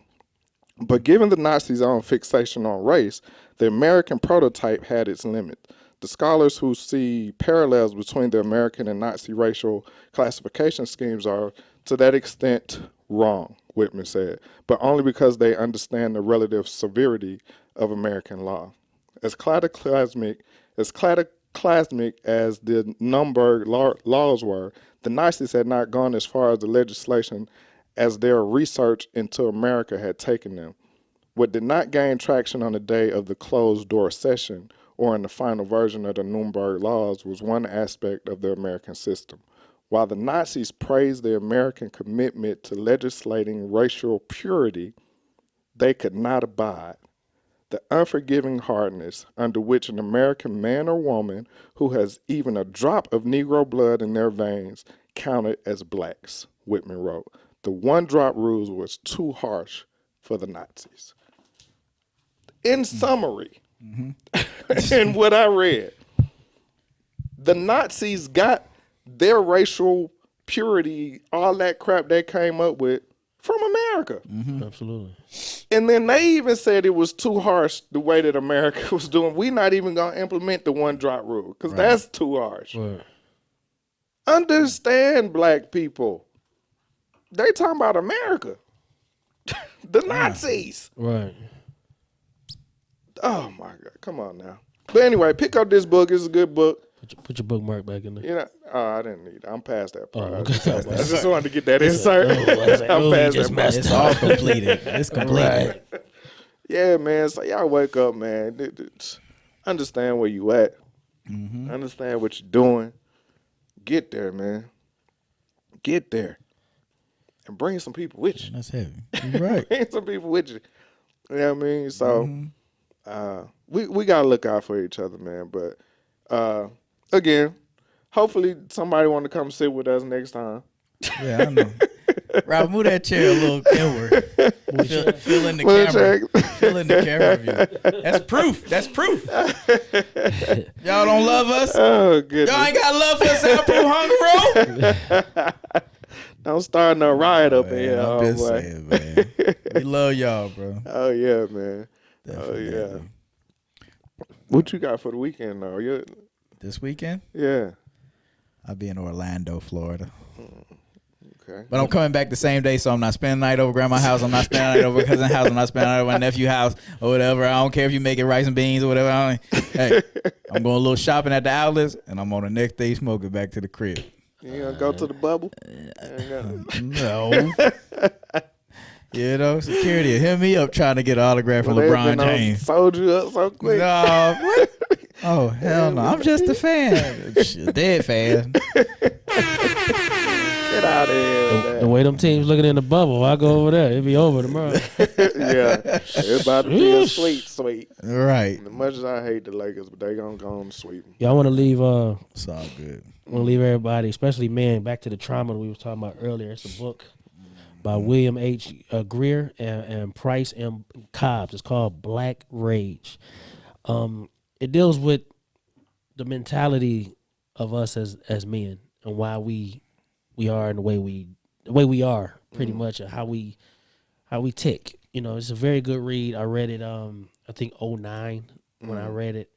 But given the Nazis' own fixation on race, the American prototype had its limits. The scholars who see parallels between the American and Nazi racial classification schemes are, to that extent, wrong, Whitman said, but only because they understand the relative severity of American law. As cataclysmic as the Nuremberg laws were, the Nazis had not gone as far as the legislation as their research into America had taken them. What did not gain traction on the day of the closed-door session or in the final version of the Nuremberg laws was one aspect of the American system. While the Nazis praised the American commitment to legislating racial purity, they could not abide the unforgiving hardness under which an American man or woman who has even a drop of Negro blood in their veins counted as blacks, Whitman wrote. The one-drop rule was too harsh for the Nazis. In summary, in what I read, the Nazis got their racial purity, all that crap they came up with from America. Absolutely. And then they even said it was too harsh the way that America was doing. We're not even going to implement the one drop rule because that's too harsh. Right. Understand, black people. They talking about America. The Nazis. Right. Oh, my God. Come on now. But anyway, pick up this book. It's a good book. Put your bookmark back in there. You know, I didn't need it. I'm past that part. Oh, okay. I just wanted to get that insert. I'm past that part. It's all completed. It's completed. Right. Yeah, man. So y'all wake up, man. Understand where you at. Understand what you're doing. Get there, man. Get there. And bring some people with you. That's heavy. You're right. Bring some people with you. You know what I mean? So we got to look out for each other, man. But again, hopefully somebody want to come sit with us next time. Yeah, I know. Rob, move that chair a little inward. Fill in the camera. Fill in the camera view. That's proof. That's proof. Y'all don't love us? Oh, goodness. Y'all ain't got love for Soundproof Hunger Room? Don't start no riot up in here. I'm just saying, man. We love y'all, bro. Oh, yeah, man. Definitely. Oh, yeah. What you got for the weekend, though? This weekend? Yeah. I'll be in Orlando, Florida. Okay. But I'm coming back the same day, so I'm not spending the night over grandma's house. I'm not spending the night over cousin's house. I'm not spending the night over my nephew's house or whatever. I don't care if you make it rice and beans or whatever. Hey, I'm going a little shopping at the outlets, and I'm on the next day smoking back to the crib. You gonna go to the bubble? No. You know, security hit me up trying to get an autograph for LeBron James. Sold you up so quick. No, what? Oh, hell no. I'm just a fan. Dead fan. Get out of here. The way them teams looking in the bubble, I go over there. It'll be over tomorrow. Yeah. It's about to be a sweet. Right. As much as I hate the Lakers, but they gonna go on sweep. Yeah, I want to leave. It's all good. I want to leave everybody, especially men, back to the trauma we were talking about earlier. It's a book by William H. Greer and Price M. Cobbs. It's called Black Rage. It deals with the mentality of us as men and why we are in the way we are, pretty much, and how we tick. You know, it's a very good read. I read it I think 2009 when I read it.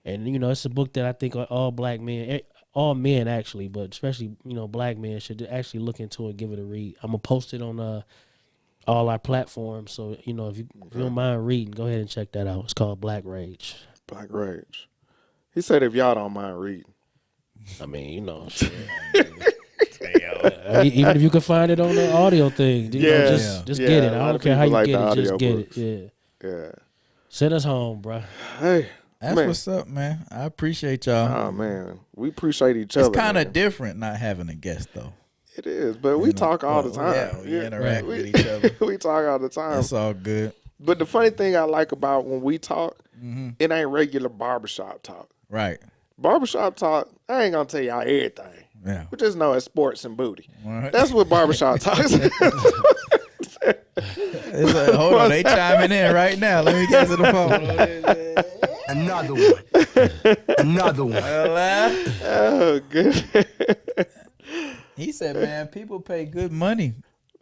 And you know, it's a book that I think all black men, all men actually, but especially, you know, black men should actually look into and give it a read. I'm gonna post it on all our platforms. So, you know, if you don't mind reading, go ahead and check that out. It's called Black Rage. Black Rage. He said if y'all don't mind reading. I mean, you know, shit. Even if you can find it on the audio thing, you know, just get it. I don't care how you get it, just get it. Yeah. Send us home, bro. Hey. That's what's up, man. I appreciate y'all. Oh, man. We appreciate each other. It's kind of different not having a guest, though. It is, but we talk all the time. Yeah, we interact with each other. We talk all the time. That's all good. But the funny thing I like about when we talk, it ain't regular barbershop talk. Right. Barbershop talk, I ain't going to tell y'all everything. Yeah. We just know it's sports and booty. Right. That's what barbershop talk is. Hold on, they chiming in right now. Let me get to the phone. Another one. Oh, good. He said, man, people pay good money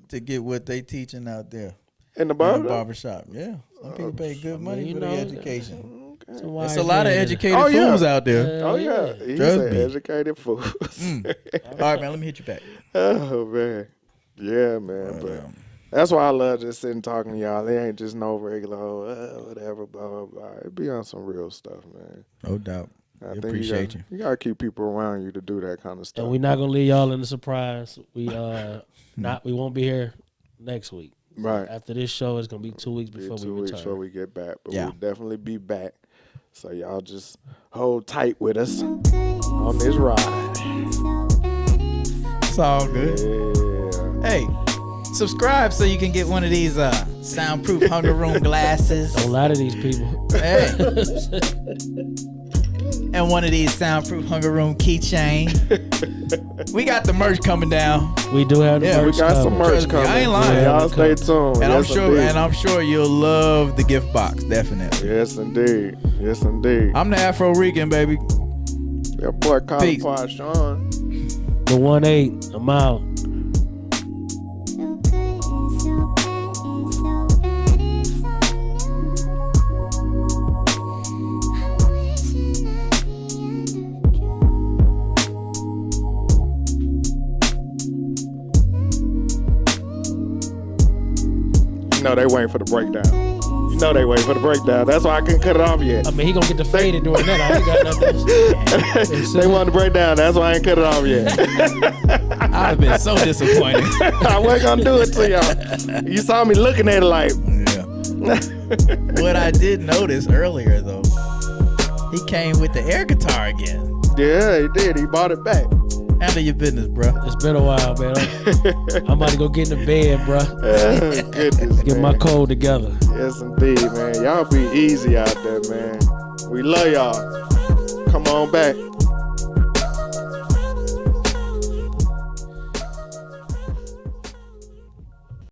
to get what they teaching out there. In the barbershop? Yeah. Some people pay good money for their education. Okay. There's a lot of educated fools out there. Oh, yeah. He Trust said me. educated fools. All right, man, let me hit you back. Oh, man. Yeah, man. But that's why I love just sitting talking to y'all. They ain't just no regular, whatever, blah, blah, blah. It be on some real stuff, man. No doubt. I We think appreciate you. You got to keep people around you to do that kind of stuff. And we're not gonna leave y'all in the surprise. We won't be here next week. Right. After this show, it's gonna be 2 weeks before we 2 weeks return. before we get back. But Yeah. we'll definitely be back. So y'all just hold tight with us on this ride. It's all good. Yeah. Hey, subscribe so you can get one of these soundproof hunger room glasses. Don't lie to these people. Hey. And one of these soundproof hunger room keychain. We got the merch coming down. We do have the merch We got some coming. merch Trust me, coming. I ain't lying. Y'all stay tuned. And Yes, I'm sure you'll love the gift box, definitely. Yes, indeed. Yes, indeed. I'm the Afro Rican, baby. That boy Peace. Counterpart Sean. The 1-8. I'm out. You know they waiting for the breakdown. You know they waiting for the breakdown. That's why I couldn't cut it off yet. I mean, he gonna get the faded doing that. I ain't got nothing. They wanted to break down. That's why I ain't cut it off yet. I'd have been so disappointed. I wasn't gonna do it to y'all. You saw me looking at it like. Yeah. What I did notice earlier though, he came with the air guitar again. Yeah, he did. He bought it back. Handle your business, bro. It's been a while, man. I'm about to go get in the bed, bro. Goodness, Get man. my cold together. Yes, indeed, man. Y'all be easy out there, man. We love y'all. Come on back.